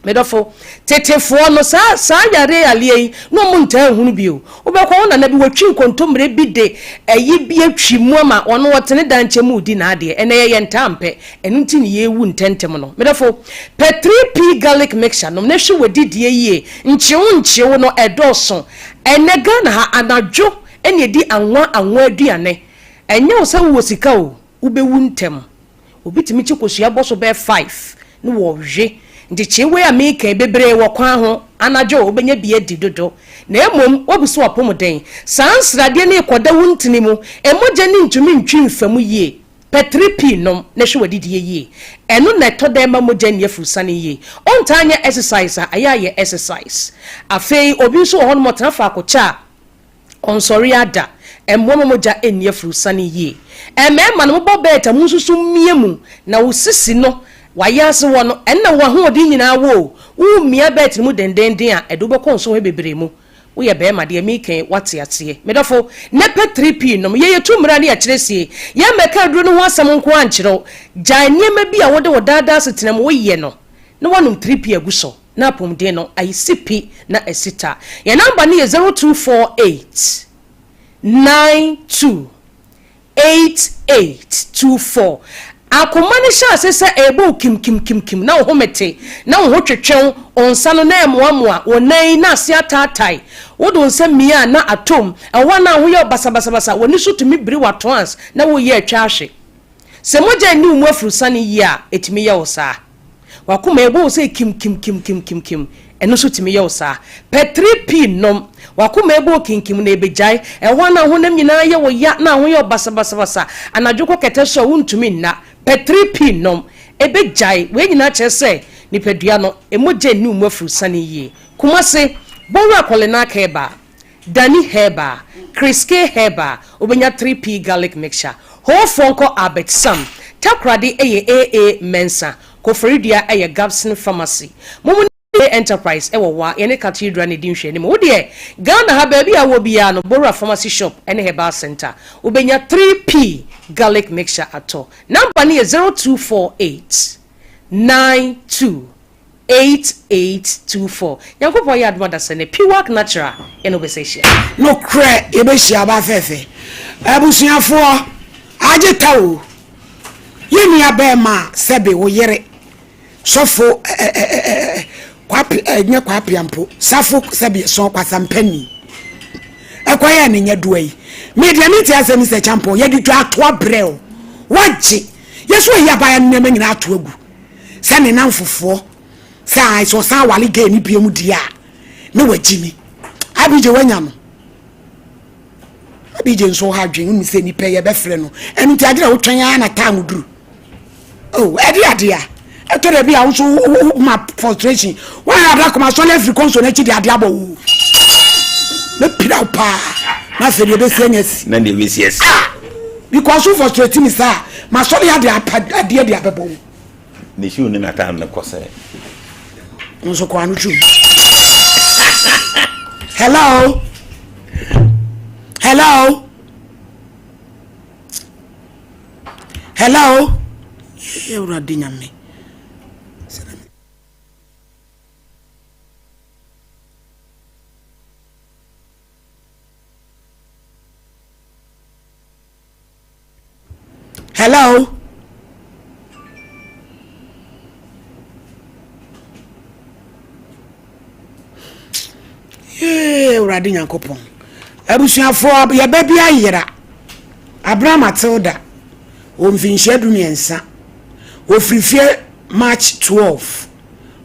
medofo tetefo no saa yare aliei no mu nta hunu bio obekọ na na bi watwi nkontomre bi de ayi bi atwi mu ama ono wotene danche mu di na ade ene ye ntampe enu nti ne yewu ntentem no medofo P3P garlic mixture no ne hwe wodi die yie nchewo no edoso ene Ghana ha anadwo ene di anwa aduane enye wo se wo sika o ubewu ntem obitimi chikosua boso be 5 ne wo hwe ndi chewe ameka bebre wo kwa ho anadwo obenya bia di dodo na emom obiso opomden sansrade ne koda wuntini mu emoje ni ntumi ntwi mfamu yie P3P nom na hwe wadidi yie eno na toda ma moja ne afurusane yie ontanya exercise ayaye exercise afei obi so ho no motrafa akocha onsori ada emmo moja eni afurusane yie emema no bo beta munsusu miemu na usisi no wayase wono enna wo ho odi nyina wo mia bet mu dendenden a edo be konso he bebre mu wo ye be ma de miken wate ate medofo ne P3P no ye tumra ne ya kiresie ye meka duro no ho asam nko ankyero gya niema bi a wode wodada setenam wo ye no ne wonum 3P aguso na pomden no ayisipi na esita ye number ne 0248 928824 akomane sha sese ebo kim na wo mete na wo twetwen onsa no na emoamoa wonan na ase atatai wodo nsa mia na atom ewa na wo ye basabasa woni so tumi biri watons na wo ye atwa ahwe se moja ni umu afurusane yi a etimi ye wo saa wakoma ebo se kim eno so timi ye wo saa P3P nom wakoma ebo kinkim na ebejai ewa na ho nam nyina ye wo ya na ho ye basabasa anadwoko kete so wuntumi nna P3P nom ebejai we nyina kyese nipadua no emoje ni umu afurusane yi kumase bonwa kolena Herbal Dani Herbal Kriske Herbal obenya 3P garlic mixture ho fonko Albert Sam takrade eye AA Mensa Kofridia eye Gabson Pharmacy mumu enterprise ewa yene cathedral ne dinhwe ne mo de Ghana ha ba bia wo bia no Bora Pharmacy Shop ene Herbal Center obenya 3P garlic mixture ato number ne 0248 928824 yankopɔ yɛ admada sene pure natural eno besehia no kre ebehia ba fefe abusuafo ageta o yeni abema sebe wo yere sofo nya kwa piampo safo sebe so kwasampani ekwaye ne nya duai media meti asem se champo ye ditwa ato abrel waji yeso ya ba ya nyama nyina ato agu Say ne nan fufuo. Say I so san wale ge ni bia mu dia. Ne wagimi. Abije wanya no. Abije nso ha dwen mi se ni pe ye be frɛ no. Enu ti agire wo twen ya na time duru. Oh, ade a. Etore bi a wo so ma frustration. Why ada come so le free console na chi de ade abo wo. Me pira pa. Na se de be senyesi. Na de be yes. Because you frustrate me sir. Ma so le ade ade de abebo. Ne shi oni na time na kose. Nso kwa no tru. Hello. Hello. Hello. Eura dinyame. Hello. Uradi Nyankopon. Abusuafo ya baby ayera. Abraham Matilda. Omfinhye dumiensa. Ofrifie March 12.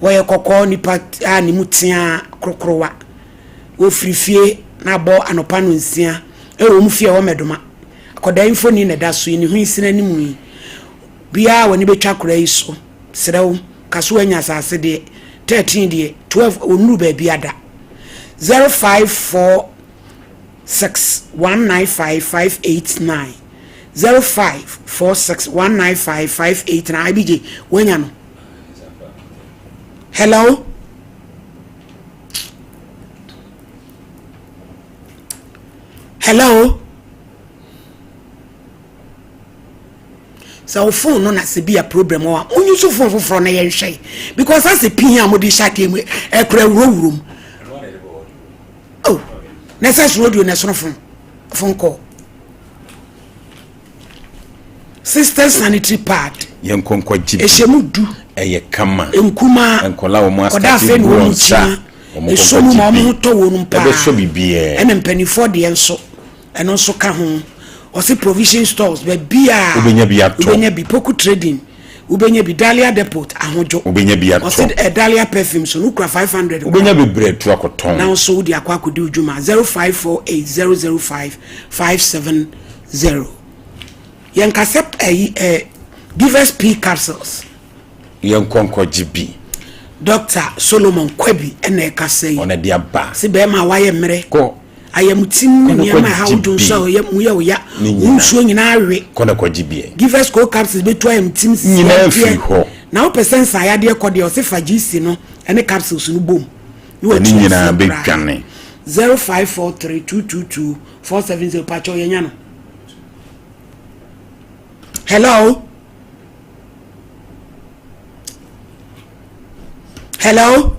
Woye kokko nipa ani mutia krokrowa. Ofrifie na bo anopa no nsia. Ewo mfie wo medoma. Akoda info ni na da so ni hwinsina ni mu. Bia woni betwa kora yi so. Serew kaso anya asase de 13 de 12 onuru ba bia da. 0546195589 0546195589 IBJ wenya no. Hello. Hello. So phone no na se be a problem o onyu so phone for na yen hwe because as a pin am di shake mu e kra wurum. Oh, necessary radio na so phone call. Sister sanitary pad. Yen konkwa jibi. Ehemu du. Eye kama. Enkuma. Enkola wo mo astate wo nsa. Esomu ma mo to wo num pa. Ebe so bibie. Ene mpanifo de enso. Eno so ka ho. Osi provision stores be bia. Ubenya bia to. Ubenya bi poku trading. Ubenya bi Dahlia depot ahojo. Ubenya bia to. Osi Dahlia perfume so nukra 500. Ubenya be bread to akoton. Now so di akwa akodi ujuma 0548005570. Yen kasep give us P capsules. Yen konko GB. Dr. Solomon Kwebi ene kasei. Ona dia ba. Si be ma waye mre. Ko. Ayamutim ni ama how do so ye mu ye ya. Unsuo nyina awe. Kona ko GB. Give us co capsules be to ayamutim nyina fi ho. Na o percent sa ya de ko de o se fagisi no ene capsules no bom. You ni nyina be twane. 0543222470 pacho ye nya no. Hello. Hello.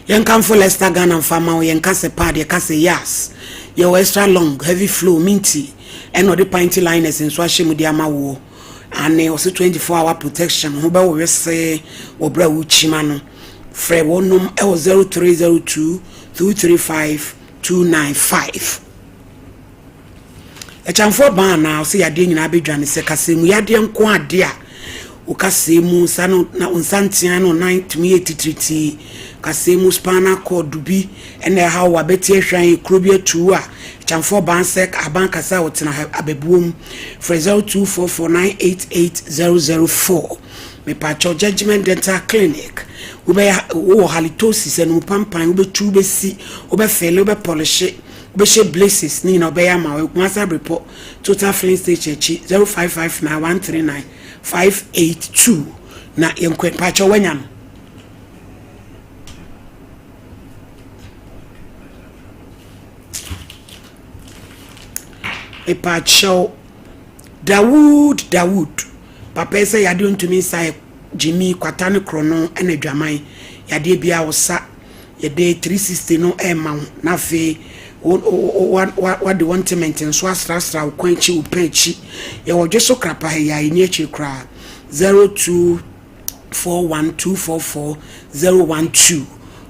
Yen kan for Leicester Ghana farmer yen kase pad ye kase yas ye extra long heavy flow minty and the pinty liners in so mu dia ma wo ane also 24-hour protection ho ba wo se wo bra wo chima no frɛ wonum e 0302 235 295 e chanfo ban na so yade nyina bedwane se kase mu yade nko ade a o kase mu sano na onsantia no 983 kase mu spana code bi ene ha wa beti ehwan krobia 2 a chanfo ban sek aban kasa wotena abebuom 0244988004 me pacho judgment dental clinic ube wo halitosis enu pampan ube tu be si ube fele ube polish ube she blazes ni na ube ya ma we kwasa report total filling stage echi 0559139582 na yenkwe pacho wanyam e pacho Dawood papa say yade ontumi sai Jimmy kwatane krono ene dwaman yade bia wosa yade 360 no ema na fe what the wantement and so astra quenchi upenchi ye wo dweso krapa ya ni echi kra 0241244012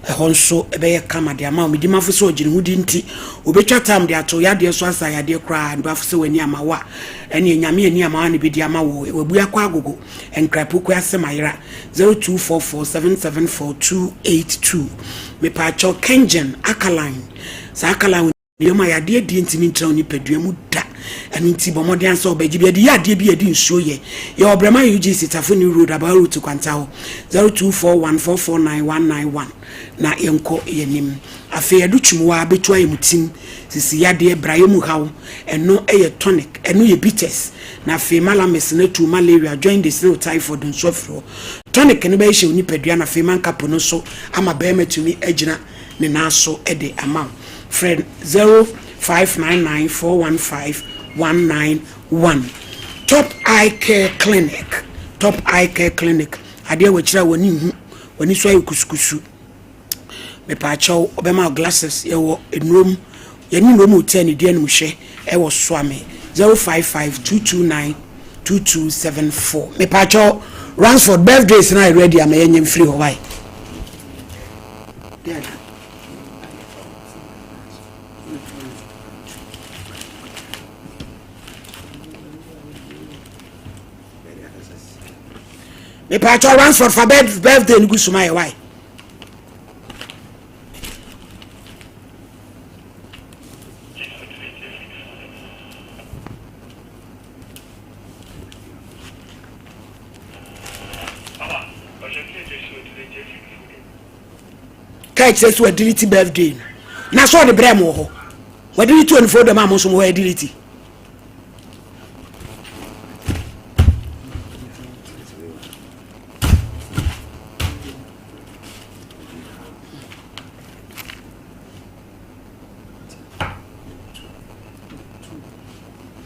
ehonso ebeye kama de ama me di mafo so ogire hudi nti obetwa tam de ato ya de so asa ya de kra ndo afo se wani ama wa ene nyame ani ama ne bi di ama wo webu akwa agogo enkrapu kwa asemayra 0244774282 me pa cho Kengen Akaline sa Akaline de ma ya de ntimi ntra oni padua mu da ene nti bomode ansa obaji bi de ya de bi edi nsuo ye ya obrama UGC Tafuni Road about to kwanta ho 0241449191 na yenko yenim afi educhum wa betu ayemutim sisi ya de braye mu hawo eno eye tonic eno ye bitters na afi malames na tu malaria join the slow typhoid nso fro tonic ne be hye oni padua na afi man kapo no so ama be metumi agina ne naso ede amount friend 0599415191 Top Eye Care Clinic ade we kira woni so ayi kuskusu me pa chaw obema glasses ye wo enrom ye ni nrom hotel die no hwe e wo so ame 0552292274 me pa chaw Ransford birthdays na ready am ye nyem free ho why me pa chaw Ransford for birthday ni gusuma ye why Kite says we delete birthday. Na so the bremo ho. We delete 24 the mama so we delete.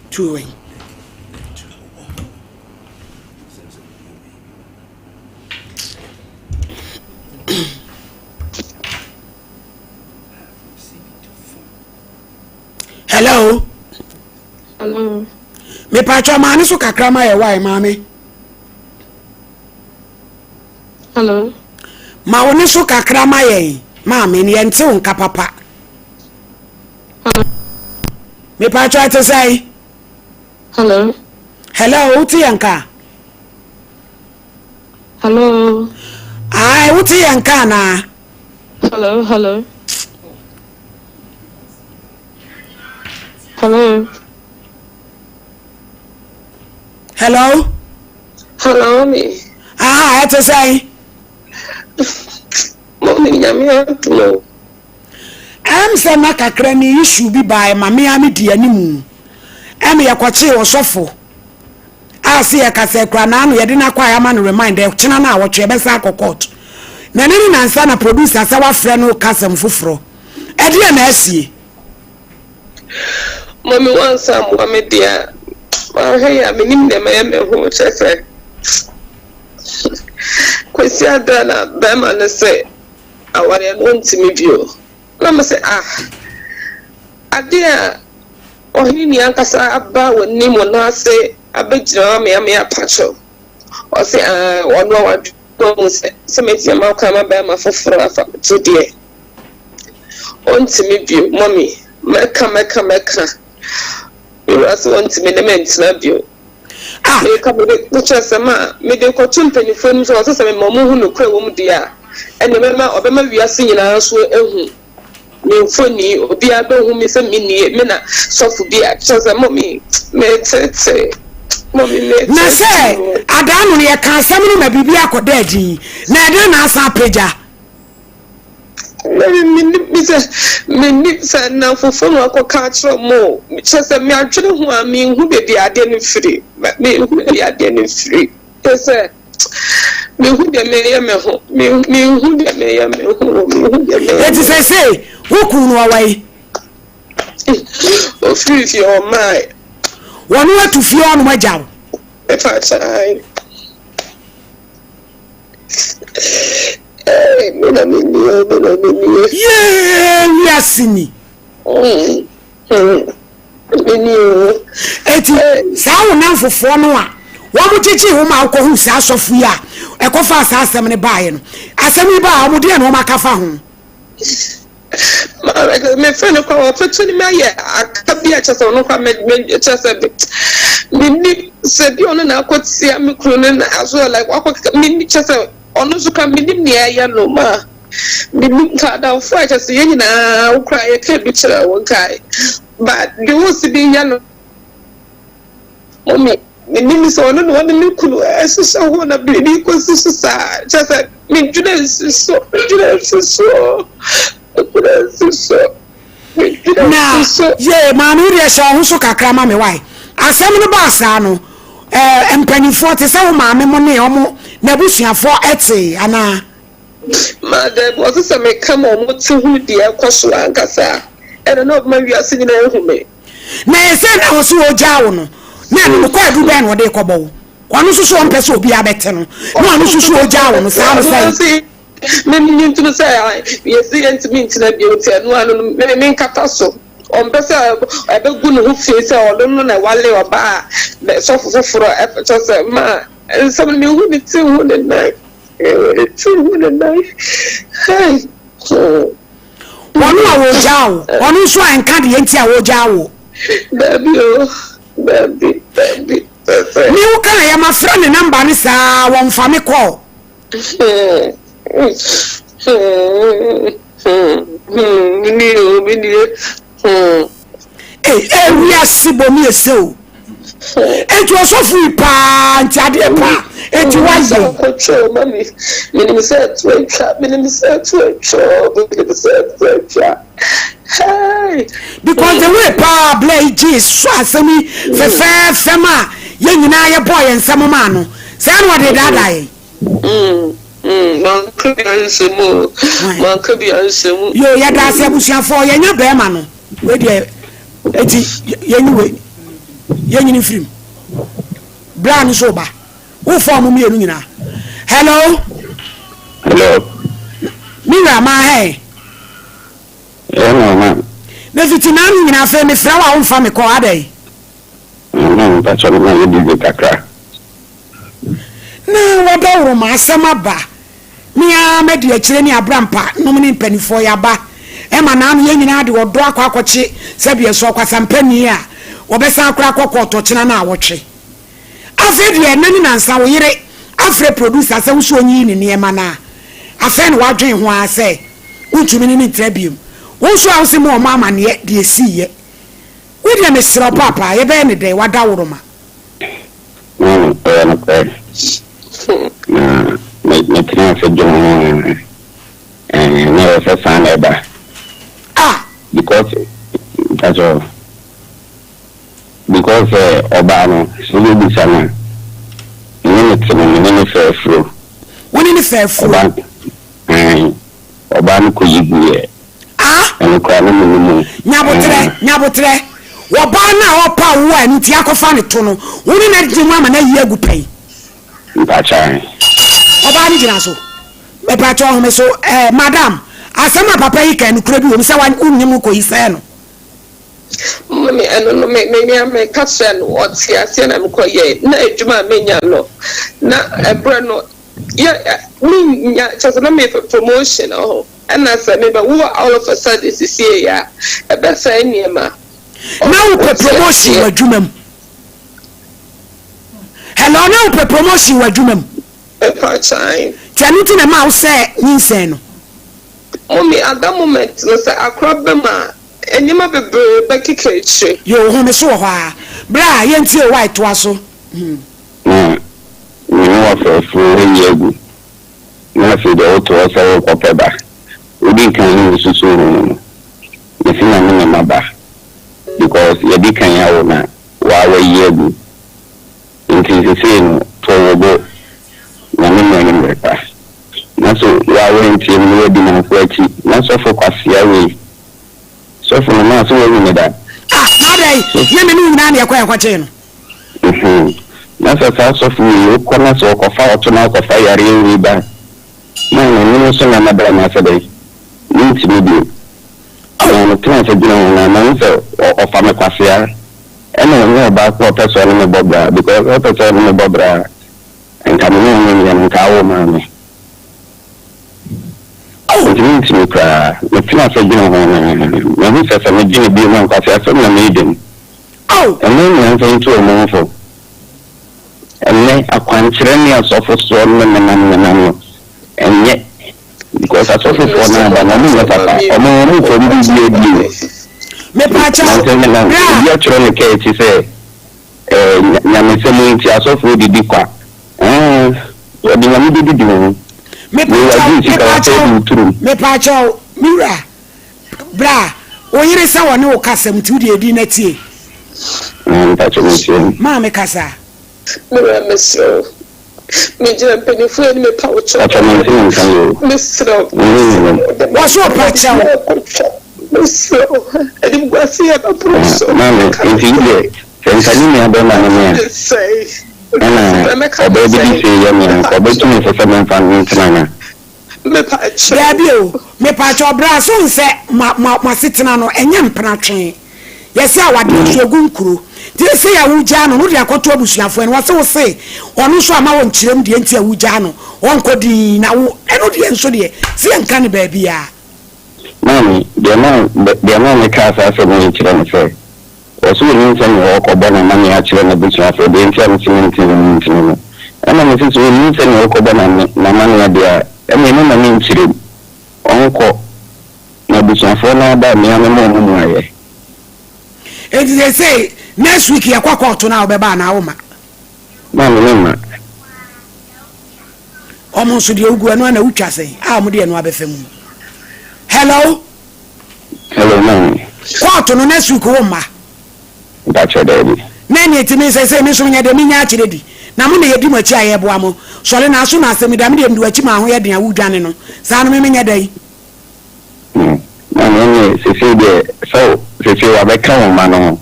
Touring. Hello. Hello. Me pacho mani so kakrama ye why mami. Hello. Ma woni so kakrama ye mami ni ente unka papa. Hello. Me pacho ate say. Hello. Hello, uti yanka. Hello. Ai uti yanka na. Hello, hello. Hello. Hello. Hello, me. Ah, ate say. Mommy, nyame atumo. Am say na kakra ni issue bi by mame ami di animu. Am ye kwache osofo. Asi ye kase kra na anu ye de na kwa ya ma no remind e chena na awotwe be sa court. Na nini na nsa na producer sa wa frɛ no kasam foforo. E de na asie. Mommy wants some woman dear. Oh, hey, I'm in the man who said, Questia Dana, Bama, say, I want to meet you. Mama say, I dear, or he Yankasa about when Nemo not say, I bet you, me a pacho. Or say, one more, some of your mouth come about my for today. Want to meet you, mommy. Mecca. You also want to make love you. Me come with Chasama, made a cartoon penny films or some Momo who no crow, dear. And remember, Obama, we are singing our so me funny, or be a whom is a mina, so for dear, Chasa mommy, may say. Na say, Adam, we can't summon my baby. I could daddy. Neither Nasa Peja. Me now for phone or catch more. Just a mere who I mean who be the identity free, but me who be the identity free. Yes, sir. Me who the mayor me who the mayor me who let us say, who could away? Oh, free if you're mine. One way to feel on my job. If I try. Yeah, yes, me. eti saa wo nan fofo no a wo mo chichi wo ma ko hu saa sofu ya e ko fa saa asem ne baaye no asem ni ba wo de na wo maka fa ho me friend ko wa fetuni me ya akabia chasa no kwa me chasa mini se bi ono na akotia me kru na aso like wa mini chasa ono so ka mini ne ya no ma mini ka da fo chasa yen na wo kra ye ka bi chira wo kai but the wo si bi ya no mommy mini so ono no wani me kru eso so ho na bi ni ko si sa chasa min juna so na ye manu re sha ho so kakra ma me wai asem no ba sa no empanifo te sa wo ma me mo ne omo na busuafo ete ana ma de bo so me come on mo ti hu di akoso ankasa e no ma wi asini na ehu me na ese na wo so oja wo no na no ko adu ben wo de ko bo kwanu so so on pese obi abete no na anu so so oja wo no sa no sai many need to say yes me to be able no anu me nkata so on pesa e be gu no face o do no na wale oba so foforo e just ma some me hu me ti hu the night hey wonu awo jawo wonu so enka de enti awo jawo baby mi wo kan ya ma fra ne number ni sa won fa me call we are sibomi eso eju osofu pa nti ade pa eju wazo control mami minimum set hey because the way pa blay ji so asemi fe fema ye nyina ye boy ensam ma no say no de dadai man could be ansemu yo ya da se busuafo ye nya be ma no we de eti ye nyiwe ye nyini film brand so ba wo form mi enu nyina hello mira ma hey ma na fitina ni nyina fe me fra wa wo fa me ko adai pa so na ye di kakra na wadawro ma asema ba mia medi akire ni abrampa no ni mpanifo ya ba e ma na ye nyina de wodo akwakoche se bie so kwasampani a obesa akra akwakoto chena na awotwe afi de nani na nsa wo yire afre producer se wo so onyi ni ne ma na afi ne wadwen ho ase untumi ni trebium wo so awse mo ma amane de esiye we de me sro papa ye be ne de wadawro ma me tena se jomo no se sana ba because that's all because obano so you be sana ni fair flow woni ni fair flow obano ko yibuye en ko na mu nyabotre wo ba na opa wo ani ti akofa ne to no woni na di mu ama na yi agupai mpacha oba ni jina so me pacho ho me so madam asema papa yi kan kura bi wo se wan unyem ko yi se no mami eno me catch no what here say na me ko ye na adwuma menya no na ebra no ya me nya just na me promotion oh and na say me ba wo all of a sudden this year ya e be fa niema na wo promotion wa adwuma m hello na wo promotion wa adwuma m part time tanuti na ma wo say nyinsen no mami at that moment no say akrabema enyima bebe bakikeche yo ho me so ho a bra ye ntie white to aso ni wa for yegu na se de auto asa ko peba odi kan ni susu no ni fina ni maba because ye di kan ya wo na wa yegu nti se no to wo na ni mba na so wa nti ni di na ko achi na so for kwasia we so for na so we ni da na dai ye me ni na na yakwa che no na so for you ko na so ko fa oto na ko fa yare we ba na ni so na na bra na fa dai ni ti bi no plan for doing na man so of am kwasia no ba ko person no bobra because o person no bobra en ka no no ka wo ma me It's me cry. The class of dinner when he says I'm a genie be one because I saw my maiden. Oh, and then I'm saying to a monful. And then I can't train as of a storm and yet because I saw for now, but I'm not a moment for me to be me pacha. You're trying to catch, you say, Yamisel, I saw for the Dikwa. What do you want me to do? Me pacha mira bra oyire sa woni o kasem ti udi edi na tie ma me kasa mira mesro me je penifo ni me paucho mesro waso pacha mesro edi gwasi ya proso mama intiye sentani ni abema na say obebi say ya mi obetu ni for seven fan me pacha dabio me pacha bra so nse ma sitena no enye mpena twen yesi awade sogun kuro ti se ya wuja no no de akoto abusuafo en wase wo se onu so ama won kirem de enti awuja no won kodi na wo eno de enso de se enka ne ba bia mami de na me ka sa so mo kirem se osu ni nse ni o ko bona mami a kirem na busuafo de enti am tinti no ana me se so ni nse ni o ko bona na mami a de emi no na me kirem onko na busuafo na ba mi ame mo aye enti they say next week ya kwa court na obeba na awoma mama omo so de ogu eno na utwa sen a mo de eno abefam hello mama court no next week wo ma that's your daddy na ni etimi say me so nya de minya akire di na mo na yedi mo achi aye boa mo so le na so na asemi da me de ndu achi ma ho ye den awudwane no sa no me nya dai mama ni se de so se wa be kan ma no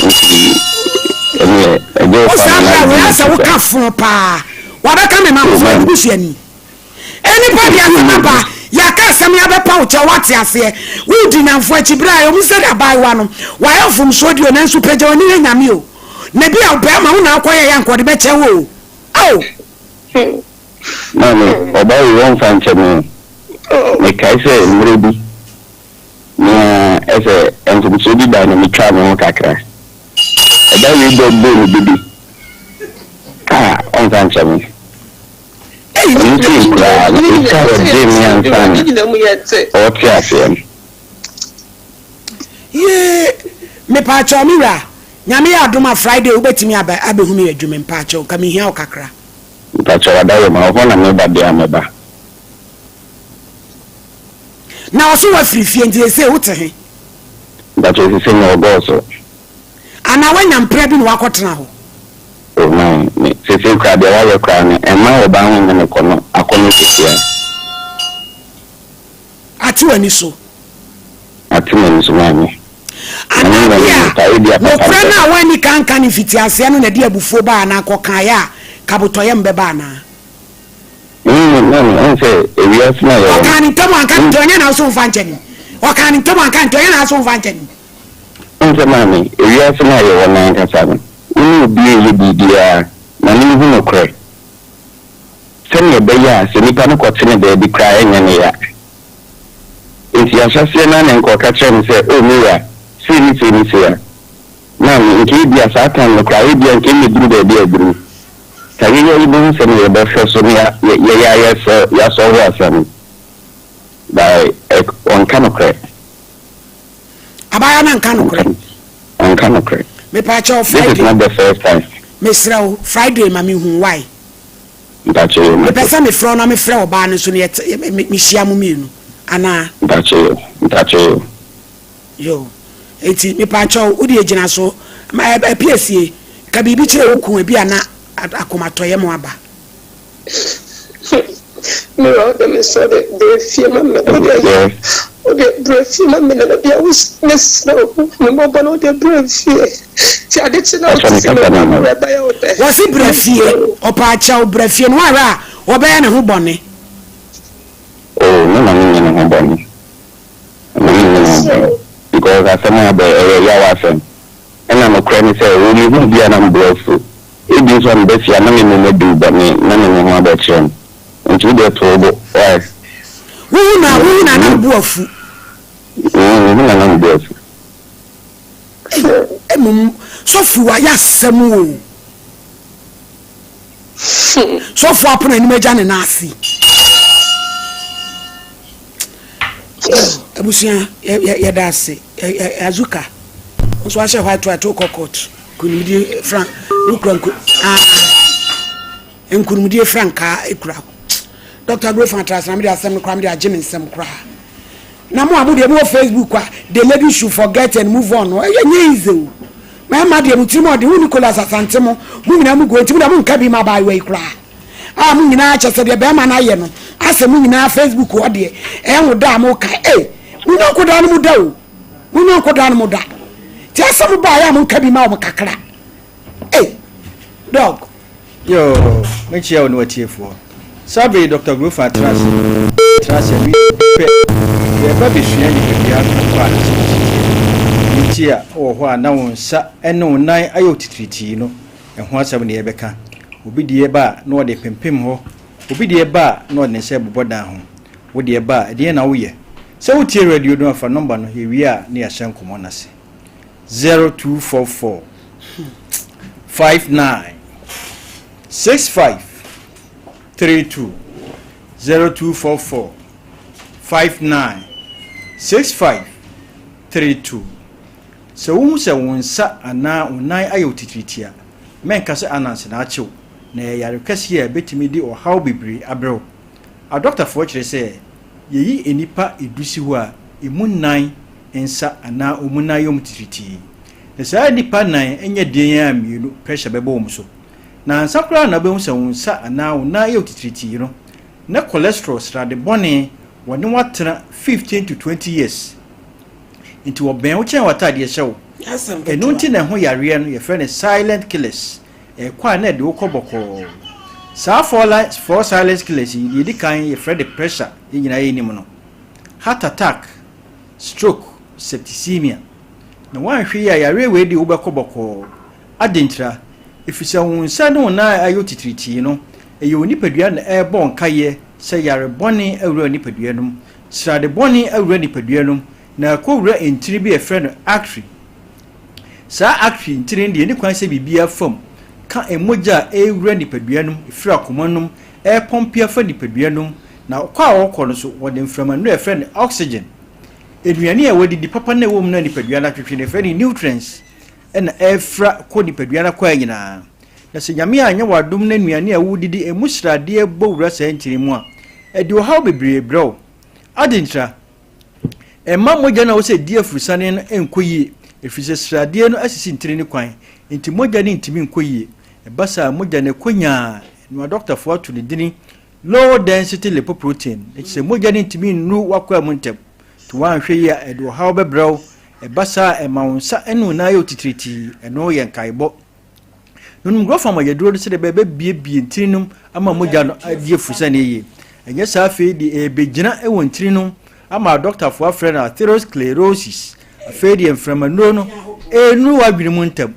o sa we asa wo ka fun pa wa be ka me ma fun busuani anybody asema ba ya ka asem ya be pa o che wate ase we di na fo achi bra yo mu se da bai wa no wa yo fum so di o na nsu peja oni nyame o na bi a ba ma hu na akoye ya nkode be che wo oh mama oba yo won fan che me me kai se mrebi na ese enso so di da na mi twa mo kakra eda we do bo bibi on fan che me me pacho mira nyame ya adoma Friday obetimi abehu me adwuma pacho ka me hia okakra pacho wadawe ma ofona me ba de ameba na oso wa frifie ndi se wote he pacho se no goso ana wanya mpre bi no wakotena ho oh man se kwa de wa kwa ne e ma oba hu ne kono akono kesia ati wani so mami ana ya mo prana wani kan fiti ase no na de abufo ba na akokan ya kabotoye mbeba na say area sna ya okani tomo ankan tonye na so mfancheni okani tomo ankan tonye na so mfancheni say mami area sna ya wona nka sabe unu bi ye bidia na ni hu no kre sene be ya se nipa no kwotene be bi kra enya ne ya enti ya hwase na ne nkoka kyerem se o mira se ni se ya na nki bia satan no kra bia nki me duru be bia duru tayi ya ibu se ne be hwe so ya so wa sam by on kanokre abaya na kanokre on kanokre me pacho Friday. This is not the first time. Mesra Friday mami hu why? That's you. Me pesa me fro na me frɛ oba no so ne me hia mu mienu. Ana. That's you. Yo. Eti me pacho udi egina so ma PSA ka bibi kire wo kun bi ana akomatoye mo aba. Me ro dem so de fie ma me. Okay, breath ma me na bia was nesno. Me mo bano de breath. Ti ade chi na o ti se me ba ya o de. Was it breath opa cha o breath no ara o ba ya ne ho bone. Oh, no ho bone. because as someone about yawa and I'm a cranny say we won't be an umbrella. It is one best ya na me do but me na me ho about into the trouble. Who na na buafu. Na buafu. So fu wa ya semu o. So fu apuna ni meja ne na asi. Abusia ya dase azuka. So ashe hwa to kokot. Kunimdi frank ukranku enkunimdi franka ekura. Dr. Grofan Trans na me asem no kra me agye nsem kra. Na mo amu de mo Facebook kwa the lady should forget and move on. Ye easy. My mother mutimo de wu Nicholas Asante mo nyina mu go ntimo da mo nka bi ma ba we kra. Mo nyina achese de be ma na ye no. Ase mo nyina Facebook o de enwo da mo ka mo no koda no mu da o. Mo no koda no mu da. Ti ase mo ba ya mo nka bi ma o kakra. Dog. Yo, me chia no atiefo. Sabe Dr. Grofan Trans mi pe. Ye ba be hwia ni bia kwa. Ntia o ho ana won sa ene onan ayo titiriti no. Eho asem ne ye beka. Obi de ba na o de pempem ho. Obi de ba na o ne se bobodan ho. Wo de ba de na wo ye. Se wo tie radio no afa number no he wi a na ya hye nkomo na se. 0244 59 6532 0244 59 6532. So wo se wonsa ana onan ayo titiritia menka se ananse na achew na ya request here betimi di o how bibri abrew a doctor for kire se yeyi enipa edusi ho a emu nan ensa ana omunan yom titiriti na sa nipa nan enye den ya mienu pressure bebo wo so na ansakra na be hu se wonsa ana onan ayo titiriti no na cholesterol strade bone woni watena 15 to 20 years into oben wo chen watade hyew enu nti na ho yare no ye friend silent killers kwa na de wo koboko sa for silent killers ye di kan ye friend pressure ye nyina ye nim no heart attack stroke septicemia na wan hwe ya yare we di wo be koboko adentra ifisa wonsa no na ayo titiriti no ye onipadua na bon kaye se yare bone awura onipadua no srade bone awura onipadua no na kowura entiri bi e friend artery sa artery entiri ndi ni kwan se bibia fam ka emoja ewura nipadua no ifira komanum pompia fa nipadua no na kwa wokọ no so wode mframa no e friend oxygen eduane e wodi di papa na wom na nipadua na twetwe ne friend nutrients na efra ko nipadua na kwa nyina na se nyame anya wadom na nuane a wudidi emusrade e bowura sa entiri mu a edi o haw bebre bro adintra emma moja na wo se die afurusane no enkoyie efise srade no asisi ntiri ne kwan enti moja ne ntimi enkoyie basa moja ne konya no doctor for to the dini low density lipoprotein se moja ne ntimi nu wakwa muntem to wan hwe ya edo haw bebrew basa emawonsa enu na yo titiriti eno ye nkaibo nunum grofa ma yeduro se de bebe bie ntirinum ama moja no adie afurusane ye enye safe di ebegina ewon ntirinum ama doctor for friend atherosclerosis afedi enframanuro no enu wadwene mu ntam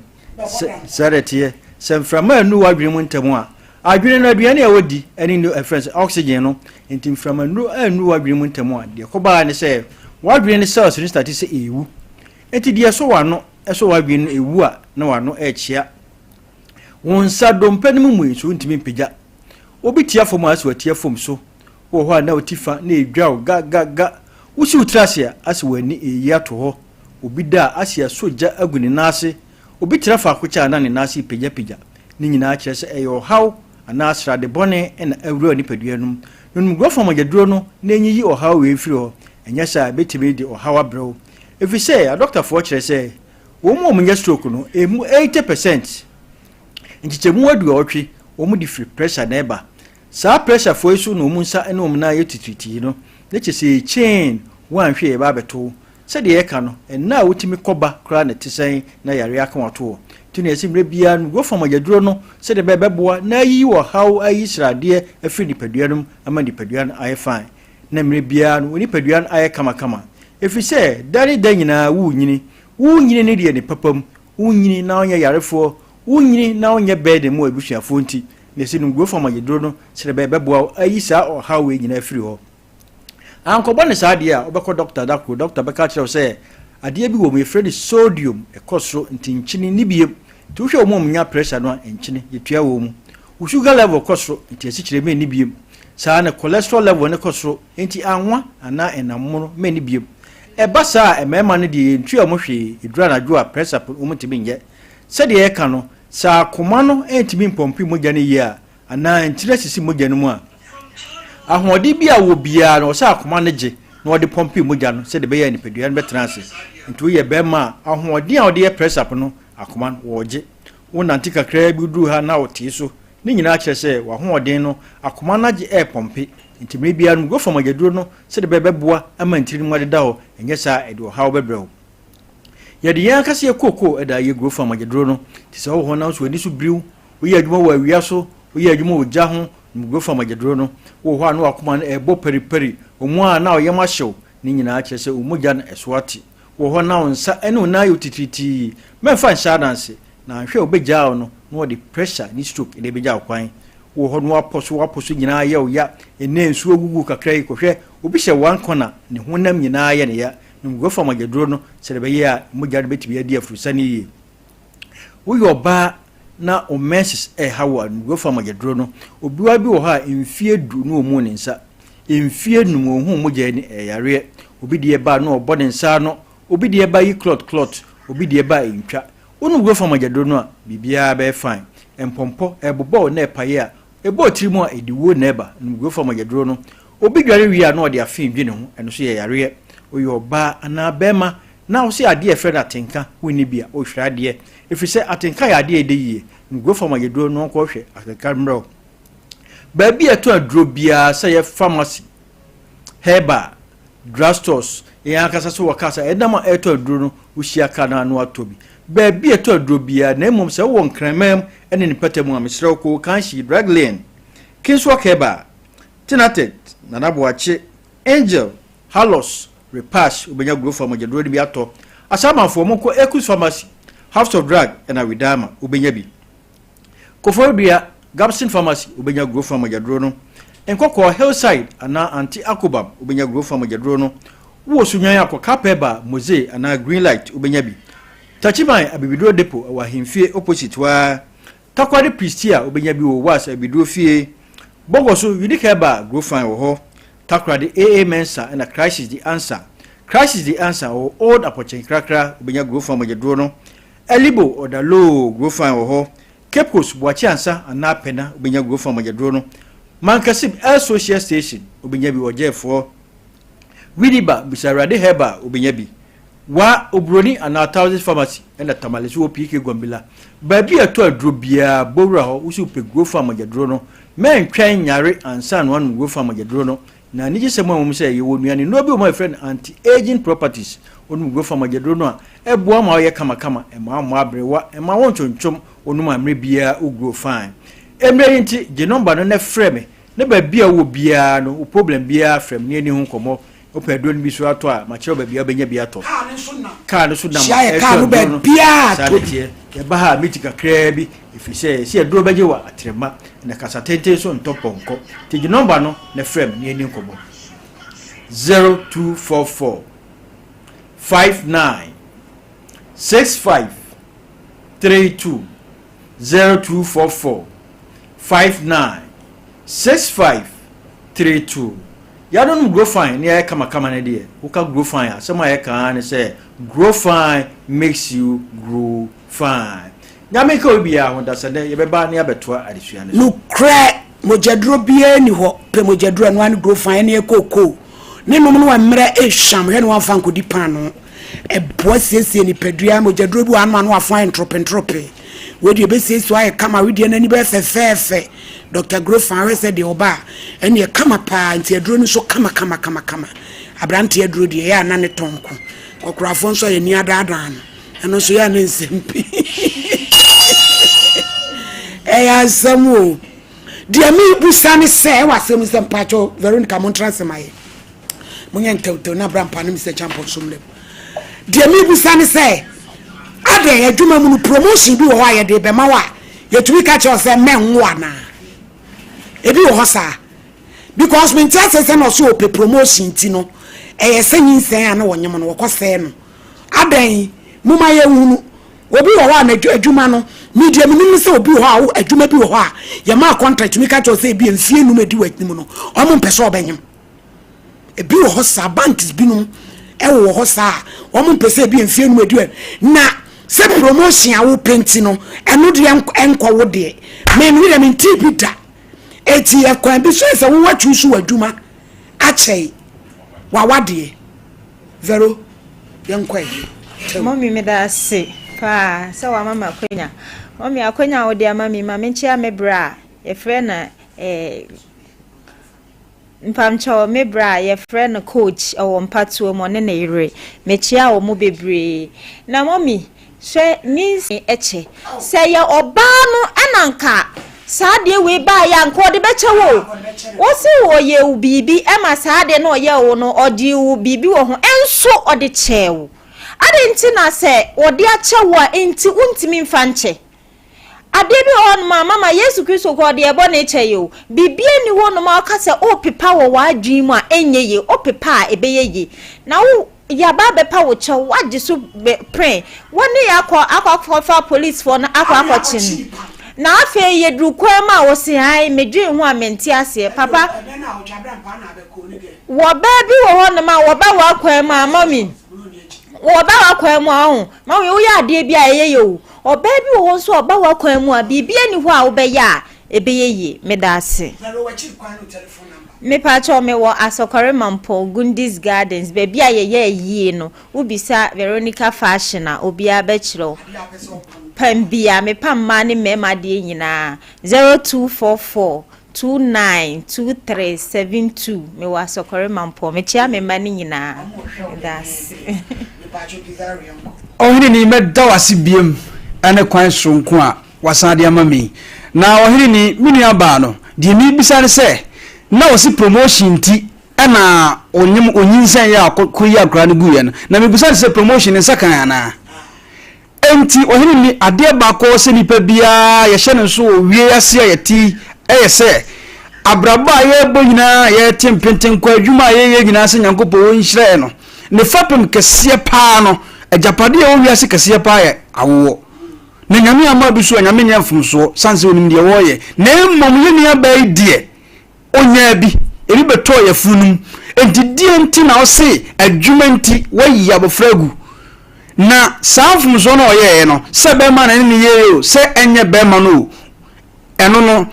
saretie semframa enu wadwene mu ntam a adwene na aduane a wodi eni no friends oxygen no enti enframanuro enu wadwene mu ntam a de koba ne se wadwene ne cells ni start se ewu enti de so wano eso wadwene ewu a na wano echia wonsa dompanimu mu so ntimi mpegya obi tia fom aso atia fom so wo ho na otifa na edwa ga wusi utrasia ase wani eyi ato ho obi da asia soja aguni nase obi trafa akocha na ne nase pegya ni nyina kire se eyo haw ana srade bone na awuro ni paduanum num grofo magaduro no na enyi o haw we firi ho enya sa betime di o haw abro if say a doctor for kire se wo mo nya stroke no emu 80% nchichemu adu otwe wo mu di free pressure na eba sa pressure for isu no mu nsa na mu na yetititi no neche se chain wan hwe ba beto se de yeka no na wutimi koba kra na tisen na yare aka wato tuni esimre bia no go fam agaduro no se de bebeboa na yi wo haw ayi srade afiri nipaduanum ama nipaduan aye fine na mre bia no nipaduan aye kama If you say, Daddy Dana, woo yini need any papum, woo yini now your yarefo, woo yini now your bed and more bush and fonty. They say, go for my drono, said a baby boy, a yisa or how we in a free hall. Uncle Bonus idea, Obako Doctor Dr. Bakacho say, a dear be with Freddy sodium, a costro in Tinchini Nibium, to show mom your pressure no and chini, your tia womb. Sugar level costro, it is remain nibium. Sana cholesterol level ne costro, ain't anwa, and na and a mono, many bium. A bassa, a man, the trio moshi, it ran a draw press up woman to be yet. Said the Ecano, Sa Comano ain't been pumping Mojani year, and now interest is Mojanuma. A Hodibia will be or Sa Comanaje, nor the Pompey Mojan, said the Bay and Pedian Betrances. Into a bema, a Hodia press up no, a command warje. One antica crab you drew her now, Tiso. Nina say, Wahodeno, a comanaji air pompey, into maybe I go for my gadrono, said the baby boy, a man telling what the dow, and yes, I do how bebro. Yet the Yankasi cocoa at I go for my gadrono, tis all one house when this will brew, we are more we are so, we are more jahon, go for my gadrono, or one walkman a bo peri, or more now Yamasho, Nina say, Umujan a swati, or one now and sa and now you titi, men find shadancy, now she'll be jao. No the pressure ni stroke in the beja kwan wo ho no aposo nyina ya o ya ene nsu ogugu kakra ikwohwe obi hye one corner ne honam nyina ya ne ya ngo fa magedro no se be ya mogya de betibi adi afrusa ni yi wo yo ba na o menses hawa ngo fa magedro no obi wa bi wo ha emfie du no mu ne nsa emfie nu mo hu mogya ni yare obi de ba no obo ne nsa no obi de ba yi clot obi de ba entwa Unu go for my jadrono, bibia be fine. Empompo, ebobo ne paye a, ebo trimo e di wo neba, nu go for my jadrono. Obi dware wi a no de afin dwene ho, eno so ye yare. Oyo ba ana bema, na o se ade e freda atenka, woni bia, o hwra ade. If say atenka ya ade de yie, nu go for my jadrono ko hwe, atenka mro. Ba bia to adro bia say pharmacy. Herbal, drugstores, e akasa so wakasa, edama eto adro no, ushia kana no atobi. Baby a to drobia, name se won cremem, and in Petemu, Miss Roko, Kanshi, Drag Lane, Kinswalk Herbal, Tinatet, Nanabuache, Angel, Halos, Repash, Ubenya Grove for Majadrodi Biato, a summer for Moko Ecus Pharmacy, House of Drug, and a Widama, Ubenyabi. Cophobia, Gabson Pharmacy, Ubenya Grove for Majadrono, and Coco Hillside, and now Anti Akubam, Ubenya Grove for Majadrono, who was Sunya Capeba, Mose, and now Green Light, Ubenyabi. Tachiman abibidro depo wa himfie opposite wa takwade pristia obenya bi wo was abidro fie bogoso unique Herbal grow fine wo ho takwade AA mensa and a crisis the answer or old apochen krakra obenya grow fine majedro no elibo or the low grow fine wo ho kepkos boachi ansa ana pena obenya grow fine majedro no mankasib el social station obenya bi ojefo widiba bisarade Herbal obenya bi wa obroni ana 1000 pharmacy and the tamalesu opike gombila baby ato adrobia bowra ho usu pe grow farm majedro no men twan nyare ansan one grow farm majedro no na nije semo mo se ye wonuane no bi my friend anti aging properties onu grow farm majedro no a ebo ma ye kama ema abrewa ema won chonchom onu ma mre bia o grow fine emre nti je number no na frame ne baby a wo bia no o problem bia frame ne ni hu komo Opedon bisu ato a machero ba bia benya bia to ka no so na ya ka no ba bia to ye ba ha mitika kra bi ifise se aduro beje wa atrema na kasa tente so ntoponko ti gi number no na frame ni eni nkobo 0244 59 65 32 0244 59 65 32 ya don't grow fine near kama na dey who can grow fine some I can say grow fine makes you grow fine nya make obi a honda say ye beba na abetoa adesua ne no cra mojedro bia ni ho pe mojedro no an grow fine ne koko ne no no amre ehwam he no amfa nkodi pan no e boa siesie ni pedua mojedro bi anu anu afan entrope we dey be siesie aye kama we dey nani be fefe Dr. Grofan said the oba and ye kama pa nti adro so kama abrante adro de ya na ne tonko okrafon so ye ni adadan eno so ya ne nsempi ya samu de mi busane se wasem sempacho Veronica Montrance mai munye ntewtew na brampa no Mr. Champion somlem de mi busane say ade adwuma mu promotion bi wo ha ye de be ma wa yetumi ka che say men wo ana ebi wo ho sa because me tia say no so pe promotion ti no eye sanyin sen ana wonyem no wo kose no adan muma ye hunu obi wo ha na adwuma no media me say obi wo ha adwuma bi wo ha ye ma contract mi ka che say bi enfie nu medi watim no o mo mpese obenyem ebi wo ho sa banks binum ewo ho sa o mo mpese bi enfie nu medi na se promotion awo penti no eno de enko wo de me mi de me tipita eti e kwan bi so se wo watwu su adwuma achei wa wade zero yankwan mommy me da se pa se wa mama kwenya mommy akwenya wo de mama ma menchi amebra ye friend na mpamcho mebra ye friend coach o mpatuo mo ne na ire mechia o mo bebre na mommy she means eche say ya oba no ananka saade we ba ya nko de beche wo wo se wo ye ubibi e ma saade no ye wo no odi ubibi wo ho enso odi chewo ade nti na se odi ache wo enti untimi mfa nche ade bi on mama Yesu Kristo ko de ebo na eche yo bibie ni wo no ma ka se o pepa wo wa adwin mu a enye ye o pepa ebeye ye na wo ya ba be pa wo che wagye so pray woni akwa fa police for na akwa chin na afa ye dru kwama wo se ai medwe hu amenti ase papa wo ba bi wo ho na ma wo ba wa kwama mami wo ba wa kwama ho mami wo ya ade bi aye yo o ba bi wo so o ba wa kwama bibia ni ho a wo be ya ebeye ye medase me pa cho me wo Asokore Mampo Gundis Gardens baby aye yi no ubisa Veronica Fashion a obia bechiro pambia me pamma ne mema de nyina 0244 292372 me wo Asokore Mampo me chia me ma ne nyina das ohini ni me dawasi biem ane kwan sonko a wasade amami na ohini ni minu aba no de mi bisa se na osi promotion ti ana onyinsan ya koyi akra ne guye na me bisa se promotion nsakan ana enti ohini ni ade ba ko se nipa bia ye hye ne so wie ase ya ti se abraba ye bonyina ye tempenten kwa adwuma ye nyina se nyankopo won hyire no ne fapem kese pa no ajapade ye wo wiase kese pa ye awo na nyame amadu so nyame nyamfumso sanse onim de wo ye na mmom ye ne aba die onya bi eri beto ye funum enti die enti na o se adwuma enti wayi abofragu na sanfumso na oye no se be ma na ne ye o se enye be ma no eno no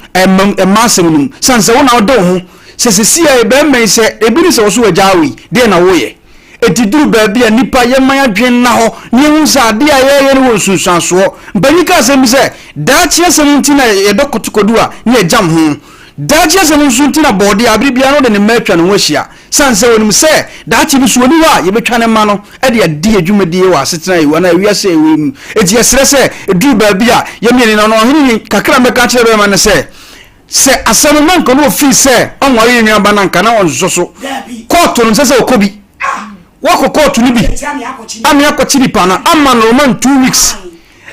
emasem sanse wo na odo ho se sia be ma se ebiri se wo so wajawi de na wo ye etiduru baabi a nipa ye man adwen na ho ne hu sa ade a ye ne wo sunsanso banika se mi se da chia se munti na ye dokotokodu a ne jam ho da chia se munti na body abribia no de ne matwa ne ho hia sanse wonim se da chi bi so ni wa ye betwa ne ma no e de ade adwumadie wa setena yi wana wi ase ewi eti yesere se eduru baabi a ye mieni no hini kakra meka kire be ma ne se asem man ko no fi se onware ni aba na nka na won so court no se okobi wako court ni bi ami akochiri pana ama no man 2 weeks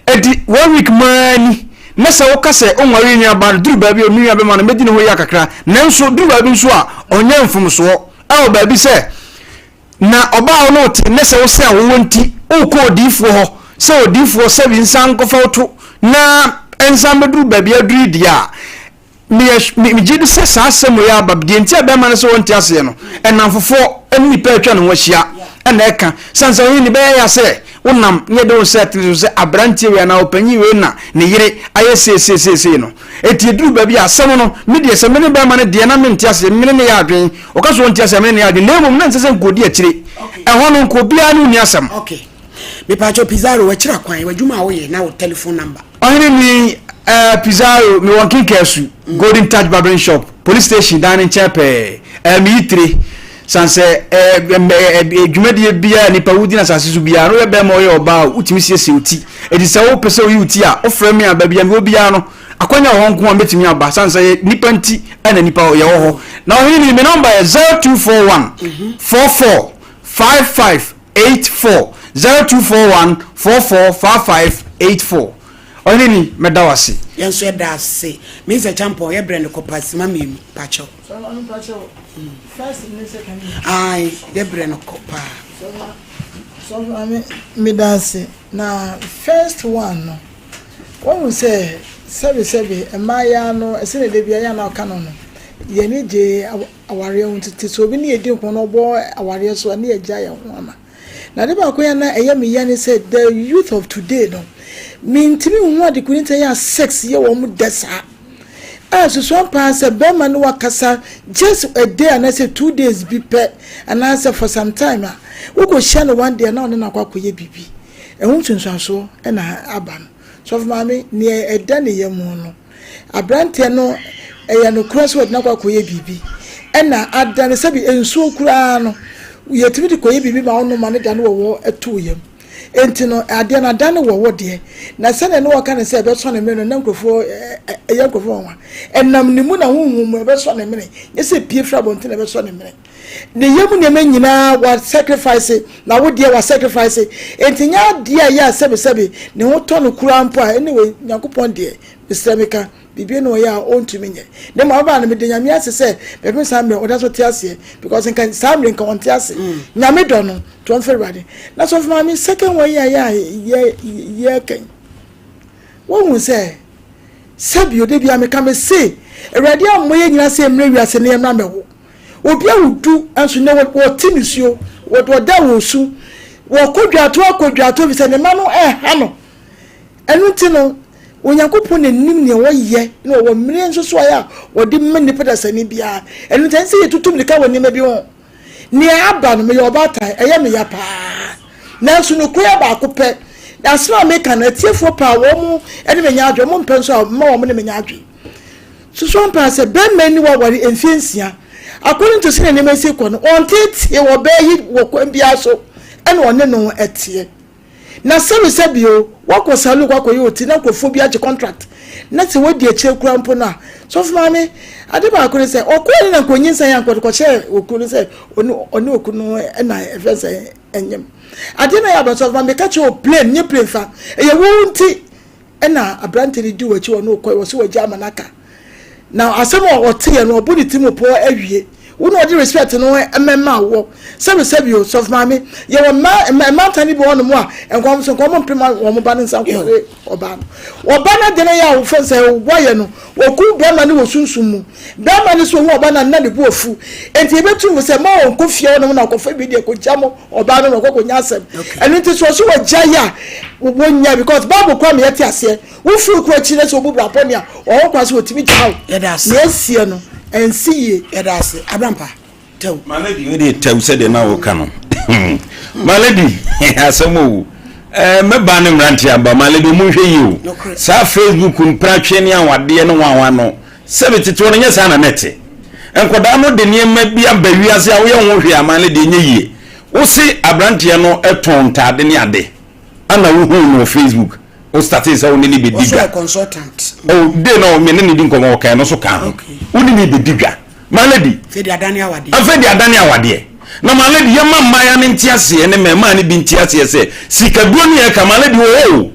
edi 1 week mani nesa woka se onware ni aba duru baabi o nua be ma no medi ne ho ya kakra nanso duru baabi nso a onye mfomso awo baabi se na oba no te nesa wo se awonti o ko odifo ho se odifo 7 san kofa oto na ensan beduru baabi aduru dia mi jidi se sa semo ya babdi ntia be ma ne so wonti ase no enamfofo eni pa atwa no hia ena eka sansa yin ni be ya se wonam ye de set se abrantie we na opanyi we na ne yire aye se no eti duru ba bi asem no mi de se me ne be ma ne de na me ntia se me ne ya adwen o ka so wonti ase me ne ya adwen na mum na nse nkodi akire ehwo no nko bia no ni asem okay me pa cho Pizarro we kira kwan we dwuma wo ye na wo telephone number ohini ni Pizarro mi won kinkesu Golden Touch Barbering Shop police station down chepe mi 3 sanse dwumadi bia nipa wudi na sase bia no be mo ye oba utimi siesie uti edi se wo pese wo uti a ofra mi aba bia mi obia no akwanya wo nko betimi aba sanse nipa nti na nipa ye wo ho na ohini ni me number 0241 44 5584 0241 44 5584 ohini medawase yenso da se me se champo ye brand ko pasima me pacho so anu pacho first and second ai ye brand ko pa so me da se na first one no what we say sebi emaya no esene de bia ya na aka no ye ni je aware on tete so bi ni edi ko no bo aware so na ye ja ya ho ama na de ba ko ya na eye me ya ni say the youth of today no mintimi hu ade kunita ya sex ye wo mu desa so Sompa say be man wakasa just a day and I say 2 days be pe and I say for some time we go share one day na na kwakoye bibi ehun tunso e na aban so for mama ne eda ne ye mu no abrante no e no crossword na kwakoye bibi e na adane sabi ensuo kura no yetimi de koye bibi ma ono ma ne da no wo eto yem enti no ade na da ne wo de na sene no waka ne se be so ne me no na nkofo nkofo wa enam ne mu na huhum be so ne me ne se pie fra bonte ne be so ne me ne yemu ne me nyina wa sacrifice na wo de wa sacrifice enti nya de ya sebe ne ho to no kura mpo a anyway yakopon de bisemeka bibie no ya ontumi nye ne ma ba na me de nyame ase se be be sam me oda so tiase because nkan sam me nkan ontiase nyame do no to on ferwade na so for me second one ya kan wo hu se sabi ode bia me ka me se erade amoye nyina se emre wiase ne emra me wo obi awudu anso ne wo tinisuo wo da wo su wo kodwato bi se ne ma no ha no enu ti no Onyankopon enim ne wo ye na wo mmire nso so ya wo de mmene pedasani bia enu tan se yetutum ne ka woni ma bi ho ne aba no me yo bata eye me ya pa na nso no koya ba ko pe asra me kan atiefo pa wo mu ene me nya adwo mo mpe nso ma wo mo ne me nya adwo so Sompa se be mani wo wari emfiensia according to sine ne mesi ko no on tete wo be yi wo kwa bia so ene one no etie na se bio wako salu kwako yoti na kofo bi age contract na se wodi akire kura mpo na so for me ade ba akure se okuri na konyin san yan kwako che okuri se oni okunu na efese enyem ade na ya ba so for me ka che o plane nye plane fa eye wunti na abrante di wachi wonu okoi wo so waji amanaka na asemo otie no obudi timo po awie we no respect no emema wo sebi o so mama ye wo ma tani bi wonu mo a enkom so kom mpema wo mo ba ne nsan ko oba na de na ya wo fense wo ye no wo ku bo ma ne wo sunsun mu be ma ne so wo oba na na de bu ofu enti e betu mo se ma wo ko fie no na ko fa bi de ko jamo oba no ko nya asem eni ti so wo jaya wo nya because bible kwa me yeti ase wo fu ku achi na so bu bra ponia o kwa so otimi jaw na sie no and see edase abrampa tew malady we dey tew say de na wo ka no malady asemo me ba ne mranti aba malady mu hwe yi o sa facebook mpratwe ne awade ne wanwa no sebetito no nya sa na nete enkoda no de ne ma bia bawiase a wo ye ho hwe malady nya yie wo si abranti no eton tade ne ade ana wo hu no facebook o status o ni be diga consultant o de no me ne di nkomo o kan no so kan ho uni ni be diga malady fedi adani awade afedi adani awade na malady ye mamma ya ne ntiase ne mema ne bi ntiase se sikaduo ne ye ka malady wo ewo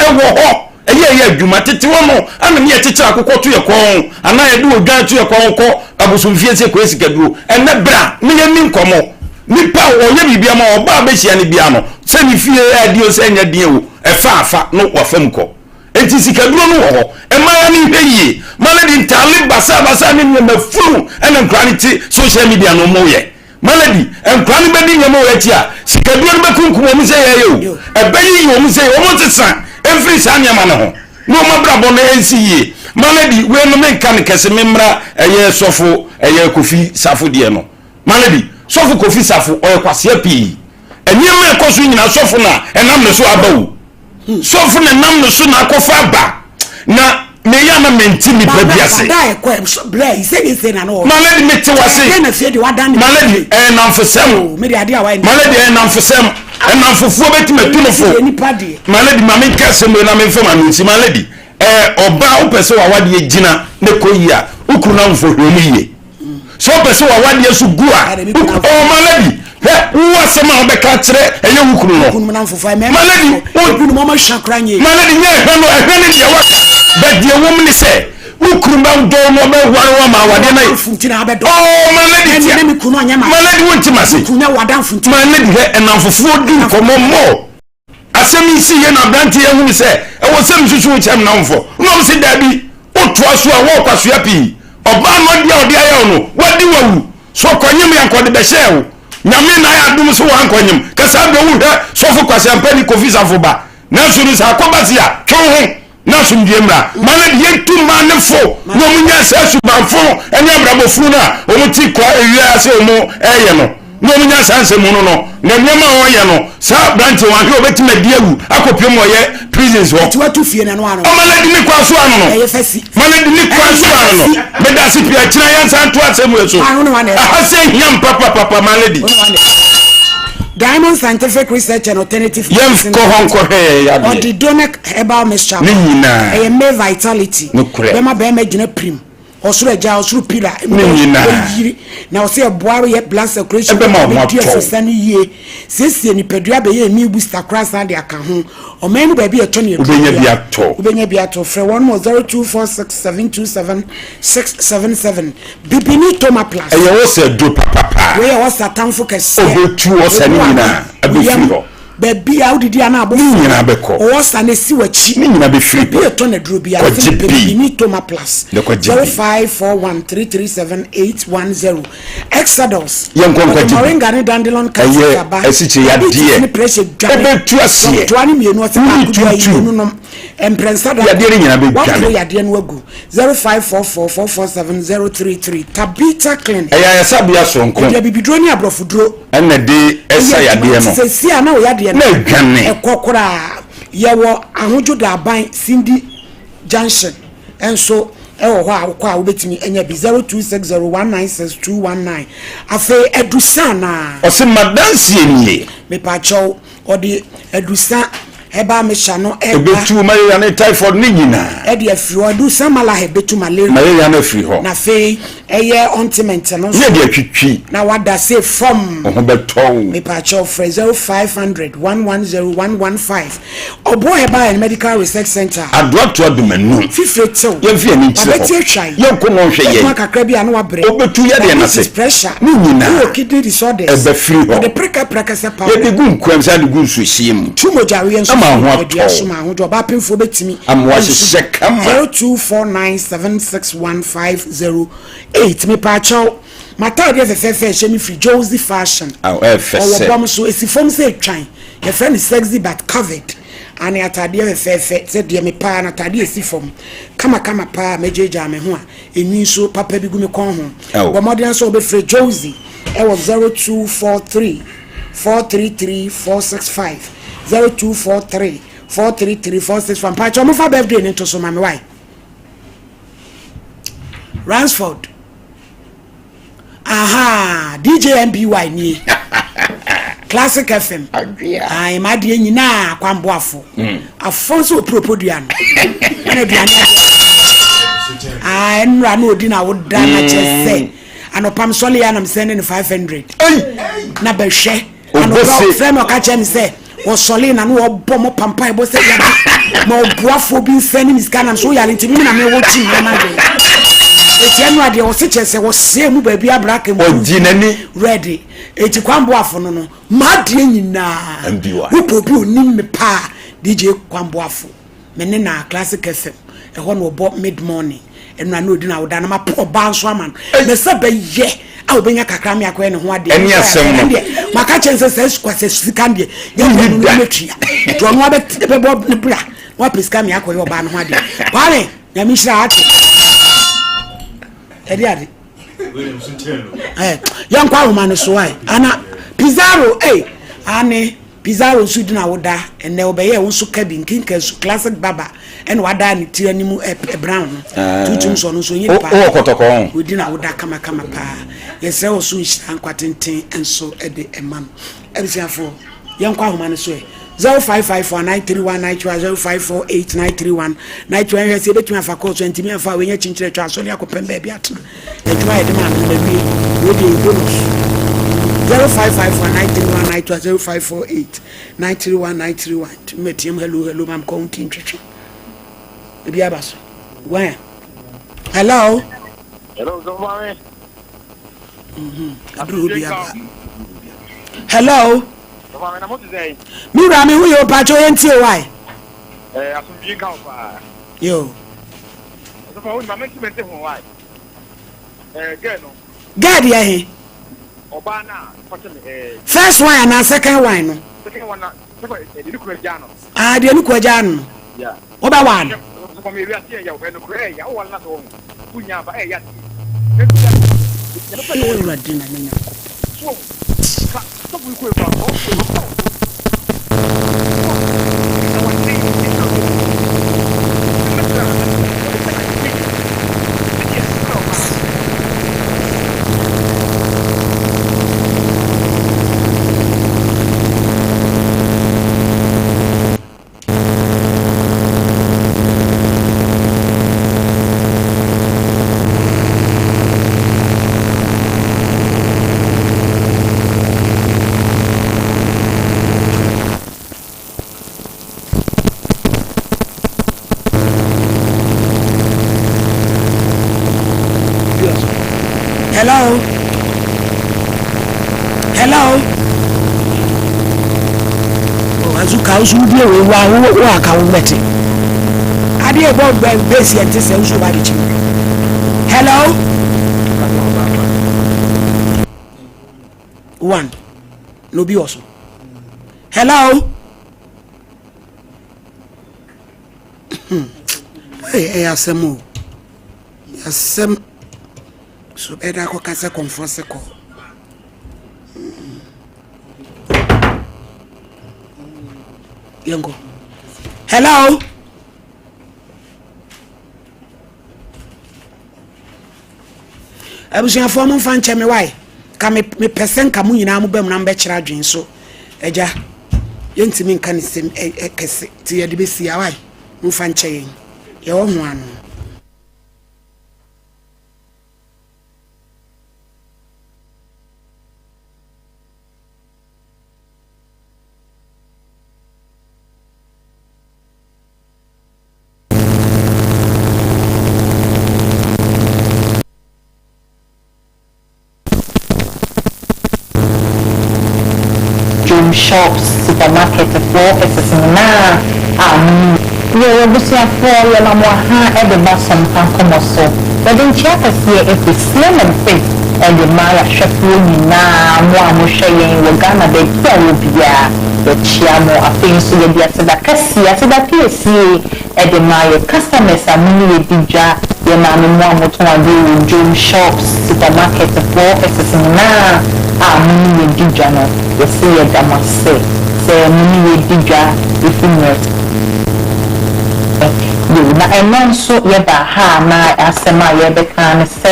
ho eye adwuma tete wo no ana me ye tete akokɔ to ye kon ana ye de odwan to ye kon ko abosomfie se ko sikaduo ene bra me ye ni nkomo nipa wo ye bibia ma oba be hia ne bia no se ni fie adio se nya die wo efa no wafam ko enti sikaduro no wo emaya ni hweye malady ntale basa ni mafuru ena nkraniti social media no moye malady enkrani bedi nyamo wati a sikaduro no bekunkum omu se yeyo ebeyi yo omu se omu tesa every sanya ma no ho no mabrabo na ensiye malady we no menka ne kese memra eye sofo eye kofi safo de no malady sofo kofi safo oye kwase pi enyema ekoso nyina sofo na enam ne so abawu sofo na nam no so na akofa ba na me ya na mentimi babiase dai ko bra ise na no malady mete wase na fie de wadan malady namfosem me de ade awai malady namfosem namfofo betima tunofo malady mame kase me na me fema no si malady oba wo pese wa wade gina ne koyia ukuru na mfo hwemi so pese wa wade so gua o maladi wo asema obeka kire eye ukuru no maladi ukuru mama shakranye maladi nye ehwe ne dia waka badie wom ne se ukuru ba do no be ware wa ma wade na funtina abedo maladi tia maladi wonti mase kunya wadan funtina maladi he enamfofo du komo mo asemi si ye na branti ye hu se e wo sem susu chem na mfo no se dabi otua so a wo kwaso ya pi oba no dia odi aye no wadi wawu so kwanyem yankode be hyew nyame na ya dum so wan kwanyem kasa be wu he so fo kwase ampani kofisa fo ba na suru sa akobasi a twoho na sumdie mra mana ye tu manefo no munya sa subanfo enya brabofo na o muti kwa ewia ase o mo eye no munya sanse mu no na nyama o ye no sa branch wan he obeti mediawu akopiem o ye prisons ho tiwatu fie na no ano o maladi ni kwa so ano no maladi ni kwa so ano no meda si pia kira yan san to asemu eso ase hiam papa maladi Diamond Scientific Research and Alternative Medicine. Or the Donic Herbal Mixture. A male vitality. Bema bema jine prim. Osuru eja osuru pila. Na ose boaro ye blood circulation. Be sani ye. Sisi ni pedua be ye mi booster cross and aka ho. O menu baby e toni e. Ubenya biato. Fre 10246727677. Bibini Toma Plus. E yo se do papa. We was atamfo kese. Obetu o sani nyina. Abefiro. Baby how did you na nyina beko o wasa na si wachi nyina be free be to na duro bia baby ni Toma Plus 0541337810 Exodus moringa ne dandelion cancer ba esiche ya die ni pressure obetu asie to ani mienu o se ba ku ya yinu no emprensa da ya die nyina be dwane ya die no wagu 0544447033 Tabita Clinic ya sabia sonko ya bibidro ni abrofudro ena de esa ya die no se sia na o ya die na dwane ekokora yewo ahojo da ban Cindy Junction enso ewo ho akwa obetimi enya bi 0260196219 afa edusana o se madansi enie me pa chow odi edusa eba me chano ebetu malaria ne typhoid ni nyina edi afiri edusa mala hebetu malaria na afiri ho na fe eye ointment no ye de atwitwi na wada say from ho beton me pa chow 0500110115 obo eba medical research center adwato adumanu fifetew ye mfie ni chire ye ko no hwe ye makakra bia na wabre obetu ye de na se pressure ni nyina o kidney disorders ebe free ho the preka se pa ye de gun kwam sa de gun su hiem tumojare enso ama ho ato ma ho do ba pemfo betimi amwa hye kama 0249761508 me pa chow mata de fefefe hye mi free Josie fashion fese o bom so esifom se twan your friend is sexy but covered ani atade fefefe se de me pa na atade esifom kama pa mejeja me ho a eni so papa bi gu me kon ho bo modern so be free Josie e was 0243433465 0243433465 pa chow mo fa birthday ni to so mame why Ransford aha DJ MBY ni Classic FM ai ma de nyina kwamboafo afonso propoduan na duan ai nra na odi na woda na chese anopam sole ya na msende ni 500 na behwe anopam frame o ka chem se wo sole na no obo mo pampa ebo se ya ma obuafo bi mfani miska na so ya ntimi na me wo chi na de etianu ade o se chese wo se mu ba bia braka mu ojinani ready eti kwambo afo no ma de nyina wo bi onim me pa DJ kwambo afo me ne na Classic FM e ho no obo mid morning enu na odi na woda na ma po ba nso ama na se ba ye a obenya kakra me akwa ne ho ade eni asem no maka chense se skwase sika de ye no metua to no abet be bo ne bra wa piska me akwa yo ba no ho ade kwale ya mi shira ate ade yankwa romano so ai ana Pizarro ane Pizarro su di na woda ene obeye wonso cabin kinka su Classic baba ene wada ni ti animu brown tutum so no so yin pa o kotoko wodi na woda kama pa yesre wo so nhira nkwatenten enso ede emam ebisiafo yankwa romano so 0554931921 0548931921 se betumi afa call 20 me afa we nya chinchire twa so ne akopem ba bia to adwuma ye de ma me bi we dey bonus 0554931921 metiem hello mam counting twetwe ebi abaso when hello Sompa. Hello. Mira me who you pacho enti why? Asumji ka pa. Yo. Sompa won ma make me ho why. Girl no. Girl ya he. Oba na pacho me First one and second one no. Second one na second di ku ja no. Ah di ku ja no. Yeah. Oba one. Sompa me wi ase ya wo no kure ya wo wala so kunya ba ya. Hello. Hello. Oh, azuka usu bi e wa ka wo beti. Ade e bo base yente se usu ba dichi. Hello. One. No be also. Hello. Hey, asemu. Asem so better ko kase conference ko. Yango. Hello. Abusia fo mo fan che me why? Ka me person ka mu nyina mu bam na mbe kira adwen so. Eja. Yentimi nka ne sem kese ti ye de be sia why? Mu fan che yen. Ye wo ho anu. Shops, supermarket, offices, na you will see a for your Lamoha at the Sompa Nkomo so. But then Chiapas here if we slim and fit and the Maya Shafu na Moamushayin, Wagana, the Kiarubia, the Chiamo, a thing so you get to the Cassia, to the PSC at the Maya customers are many Dija, your mammy Moamutua do June shops, supermarket, offices, na many Dija, you see it, I must say. Say, many Dija, if you know. Na ɛno nso yɛba ha na asɛm a yɛbɛka ne sɛ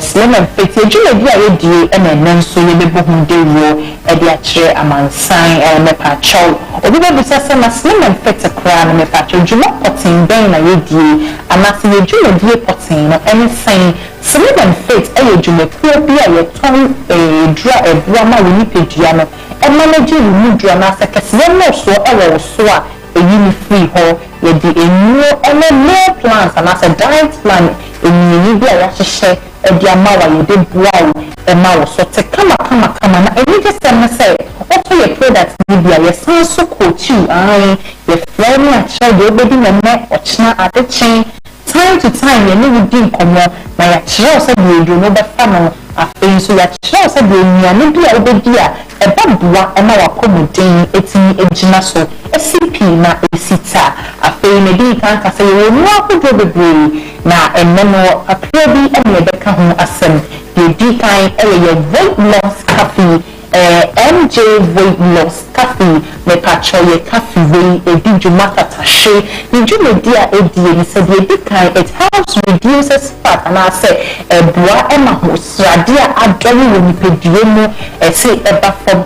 slim and fit yɛdwuma bi a yɛdie ɛna ɛno nso yɛbɛbɔ ho dawuro ɛde akyerɛ amansan mɛpakyɛw obi bɛbisa sɛ na slim and fit koraa no mɛpakyɛw dwuma pɔten bɛn na yɛdie anaasɛ yɛdwumadie pɔten no ɛne sɛn slim and fit ɛyɛ dwumakuo bi a yɛtɔn dura ɛboa ma wɔ nipadua no ɛma no gye wo mu dura anaasɛ kɛseɛ mmɔsoɔ ɛwɔ wo so a ɛyi ne free hɔ yɛde ɛnuo ɛne meal plans anaasɛ diet plan ɛnyini bi a yɛahyehyɛ ɛde ama wa yɛde boa wo ɛma wo so te kama na ɛni gye sɛm no sɛ ɔtɔ yɛ product bi bi a yɛsan so kɔɔkyiw yɛfrɛ no akyerɛ deɛ wobɛdi nnɛ ɔkyena adekyen time to time yɛne wo di nkɔmmɔ na yɛakyerɛw sɛ deɛ ɛduro no bɛfa no afei nso yɛakyerɛw sɛ deɛ nnuane bi a wobɛdi a ɛbɛboa ɛma wakɔmɔden ɛtumi agyina so ɛsi pii na ɛsi ta afei na di kan kasa yɛwɔ mu ahodoɔ bebree na ɛnɛ no apia bi ɛna yɛbɛka ho asɛm deɛ di kan ɛyɛ yɛ weight loss coffee MJ weight loss coffee me pacho ye kafi we edi jumata tashe ni jumedia edi ni said ye dikan it helps reduces fat and I say bua ema ho sradia adori wo ni pedie mu say eba from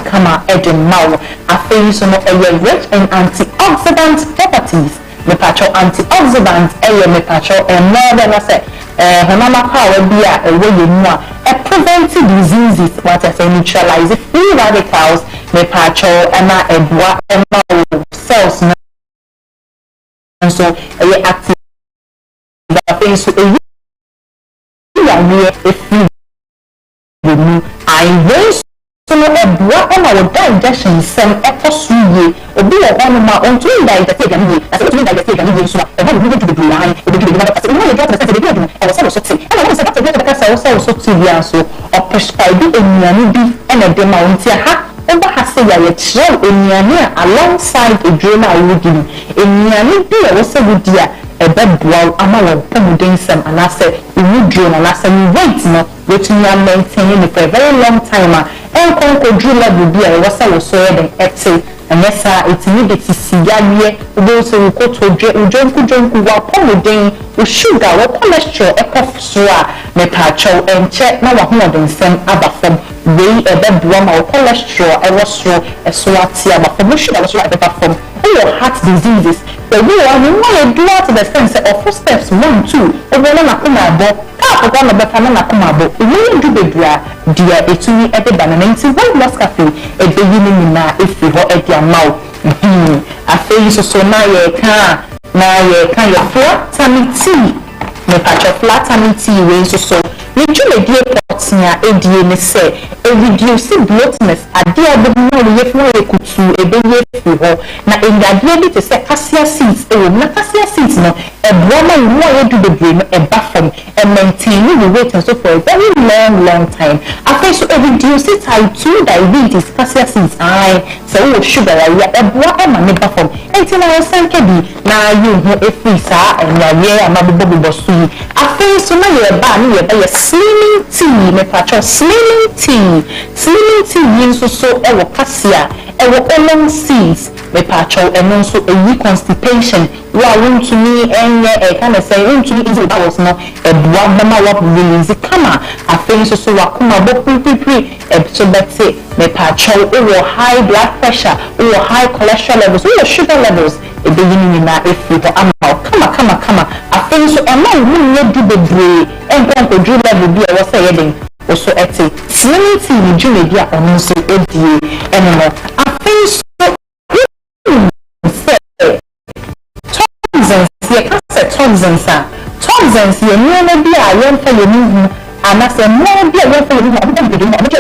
kama edi mawo afei so no rich in antioxidant properties me pacho antioxidants me pacho more than I say Hanama power be a way you know prevent diseases what I say neutralize free radicals me pacho and cells and so active things so I raise so no our digestion some ecosuye obi o one ma on to digest again as to digest again so e have to be line e be the no get to say e was so say and I was about to get the so TV so or prescribe enuanu bi and e dey ma onti ha over has say ya chere enuanu alongside a drama I would give enuanu bi e was say dia e be boa ama wo pamuden sam and I say we drone and I say wait no wetin ya maintain it for a very long time and conquer level be a was so then ete and yes it needed to see yaye those who go to ujonku wa pomodin u sugar wa cholesterol e cough me pacho and check na wa ho den sem abafam we e be boa ma cholesterol e was so ati abafam sugar was right abafam your heart diseases the way you want to do out to the sense of first steps 1 2 over na kuma bo ka ko na beta na kuma bo we do be bra dia etuni e de banana nti when lost cafe e be yini ni na efi ho e dia maw afei so na ye ka ya flatamity me patch of flatamity we so we jume die potia edie ne say e reduce bloatness ade abodmo we yefu e kutu e be yefu ho na engade bi te say cassia seeds e na cassia seeds no e broma you know you do the brain e bafom and maintain the weight and so for a very long time after so e reduce type 2 diabetes cassia seeds so we sugar ya e bua e ma me bafom enti na sanke bi na you ho e free sa enyaye amabobo so after so na ye ba ni ye ba slimming tea me pacho slimming tea means so e wo cassia e wo almond seeds me pacho and also a constipation wa want to me and kind of say want to me is that was no e bua mama wa release kama afei so wa kuma bo pre so that's it me pacho or high blood pressure or high cholesterol levels or sugar levels e be yini na efi to ama kama afei so e ma wu do the brain and go do level bi e wo say yedin also ete slimming tea ni jume bi a ono so edie eno afei so toxins ye no be a yon for you move and as a more be a yon for you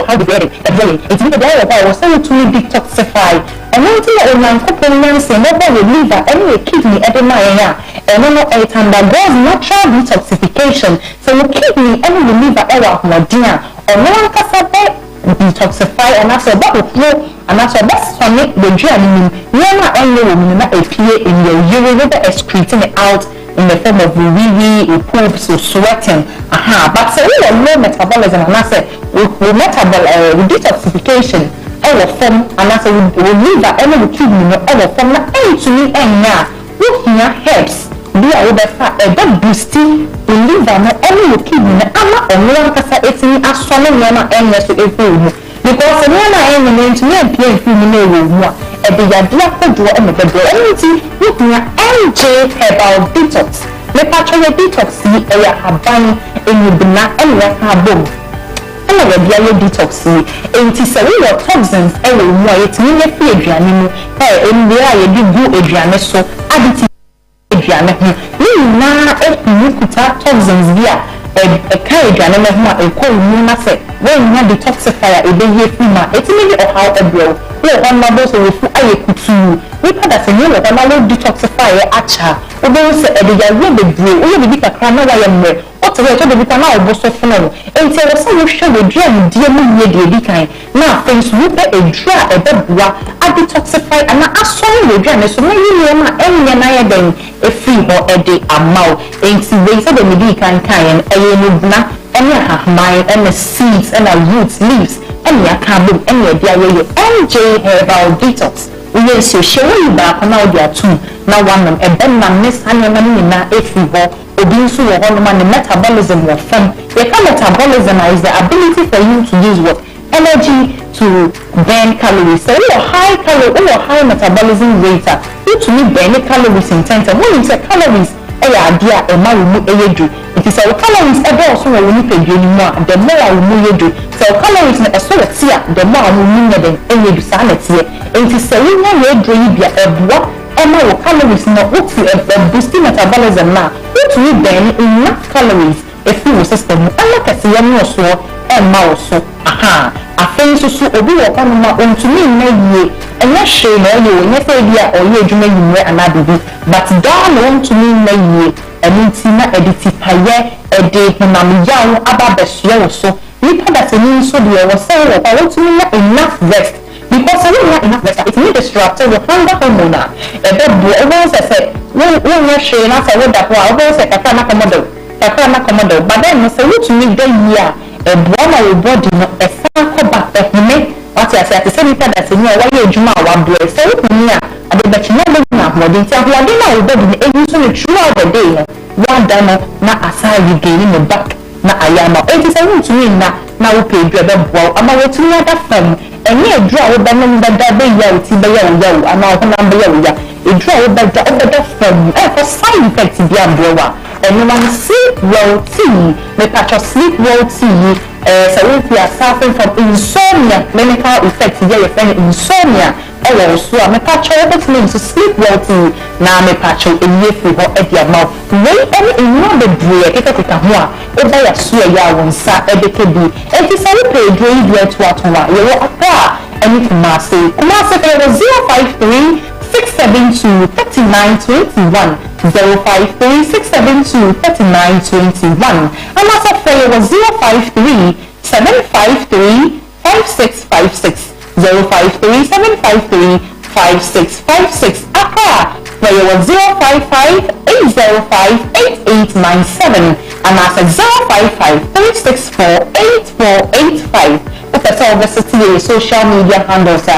how to get it it's the day of I was saying to detoxify and until a man couple say never will leave any kidney every night and no a time that goes natural detoxification so your kidney any liver error no dia or no one can detoxify and as a bottle flow and as a best from it the journey never any woman appear in your urine excreting it out in the form of wee poops or sweating but so we have low metabolism and I say we detoxification our form and I say we leave that any kidney our form na any to me and we hear herbs be a bit boosty we leave that any kidney ama only kasa etini asole nyama enye so efu because nyama enye nti me pia efu ni na ewu mu a e be yadia kodo e me bebe enti we hear Herbal detox me patcho detox e ya haban enubna e ya habom and we bia detox enti se we toxins e we mu a yetini na fi aduane mu enwe a ye di gu aduane so additive aduane ho ni na e kuta toxins bia e kai aduane me ho a e ko mu na se when you detoxifier e be ye fi ma etimi o how ebro we on na bo so we fu aye kutu we pada se ni lo na detoxifier acha o be se e de ya we bebre o ye bi kakra na wa ye mre o te we to de bi na o bo so fu no enti e so we hwe we dra mu die mu ye de bi kan na Facebook e dra e be bua a detoxify ana aso we dra ne so na yi ma enye na ye den e fi ho e de amaw enti we se de mi di kan e ye no bna and my and the seeds and the roots leaves ɛne aka bom ɛne ɛde ayɛ MJ Herbal Detox woyɛ nsuo hyɛ wo baako na wode atum na wanom ɛbɛnam ne saa nneɛma no nyinaa ɛfiri hɔ obi nso wɔ hɔ noma ne metabolism wɔ fam yɛka metabolism is the ability for you to use what energy to burn calories so high metabolism rate to me burn calories in terms of when you say calories ɛyɛ adeɛ a ɛma wo mu ɛyɛ duru nti sɛ wo calories ɛdɔɔso wɔ wo nipadua no mu a the more a wo mu yɛ duru sɛ wo calories no ɛso wɔ te a the more a wo mu nyɛ den ɛyɛ duru saa na teɛ nti sɛ wonya yɛ duru yi bia ɛboa ɛma wo calories no wotu boost metabolism na wotumi burn enough calories ɛfiri wo system mu ɛna kɛseɛ no wɔ soɔ ɛmma wo so afei nso so obi wɔ hɔ no ma ɔntumi nna yie ɛnyɛ hwee na ɔyɛ wɔnyɛ sɛ bi a ɔyɛ adwuma yimmerɛ anaa bibi but daa na ɔntumi nna yie ɛno nti na ɛde tipayɛ ɛde honamyaw aba bɛsoɛ wo so nipa dasani nso deɛ wɔ sɛ wɔ hɔ wɔntumi nya enough rest because when you have enough rest it may disrupt your hunger hormone ɛbɛboa ɛbɛn sɛ wɔnyɛ hwee na sɛ woda hɔ a wɔbɛn sɛ kakra na kɔmɔdɔ but then no sɛ wotumi da yie a ɛboa ma wo body no ɛsan kɔ ba ɛhome wate ase ate sɛ nipa dasani a wɔyɛ adwuma a wabrɛ sɛ wotumi a ade bɛkyina bɛgyina ahoɔden nti ahoɔden a wo body no ɛyi nso no throughout the day no wada no na asan regain no back na ayɛ ama enti sɛ wontumi nna na wopɛ aduru ɛbɛboa wo ama wɔtumi ada fam ɛnyɛ aduru a wobɛnom bɛda bɛyɛ wo ti bɛyɛ wo yawo anaa ɔhonam bɛyɛ wo ya aduru a wobɛda fam ɛkɔ side effect bi abrɛ wo a ɛno ma no sleep well tea mepatwɔ sleep well tea sɛ wofi a suffering from insomnia clinical effect yɛ yɛfrɛ no insomnia ɛwɔ wo so a mepatwɔ wobɛtumi nso sleep well tea na mepatwɔ ɛwie firi hɔ ɛde ama wo wei ɛne nnura bebree ɛkekakeka ho a wobɛyɛ so ɛyɛ a wo nsa ɛbɛka bi ɛnti sɛ wopɛ aduro yi deɛ atoato a yɛwɔ Accra ɛne Kumase fɛyɛ wɔ 053 672 3921 053 672 3921 and also fɛyɛ wɔ 053 753 5656 053 753 5656 Accra fɛyɛ wɔ 055 805 8897 and as a 055 364 8485 wopɛ sɛ wobɛsete yɛ social media handles a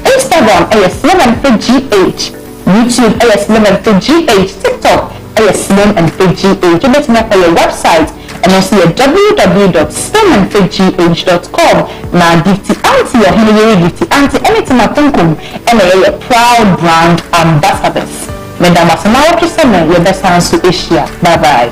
Instagram Slim and Fit GH, YouTube Slim and Fit GH, TikTok Slim and Fit GH. You better make your website and also your www.slimandfitgh.com. Now, Gifty Auntie or Henry Gifty Auntie, anything Sompa Nkomo, and a proud brand ambassadors. Madam Asamawa to Summer, your best answer Asia. Bye bye.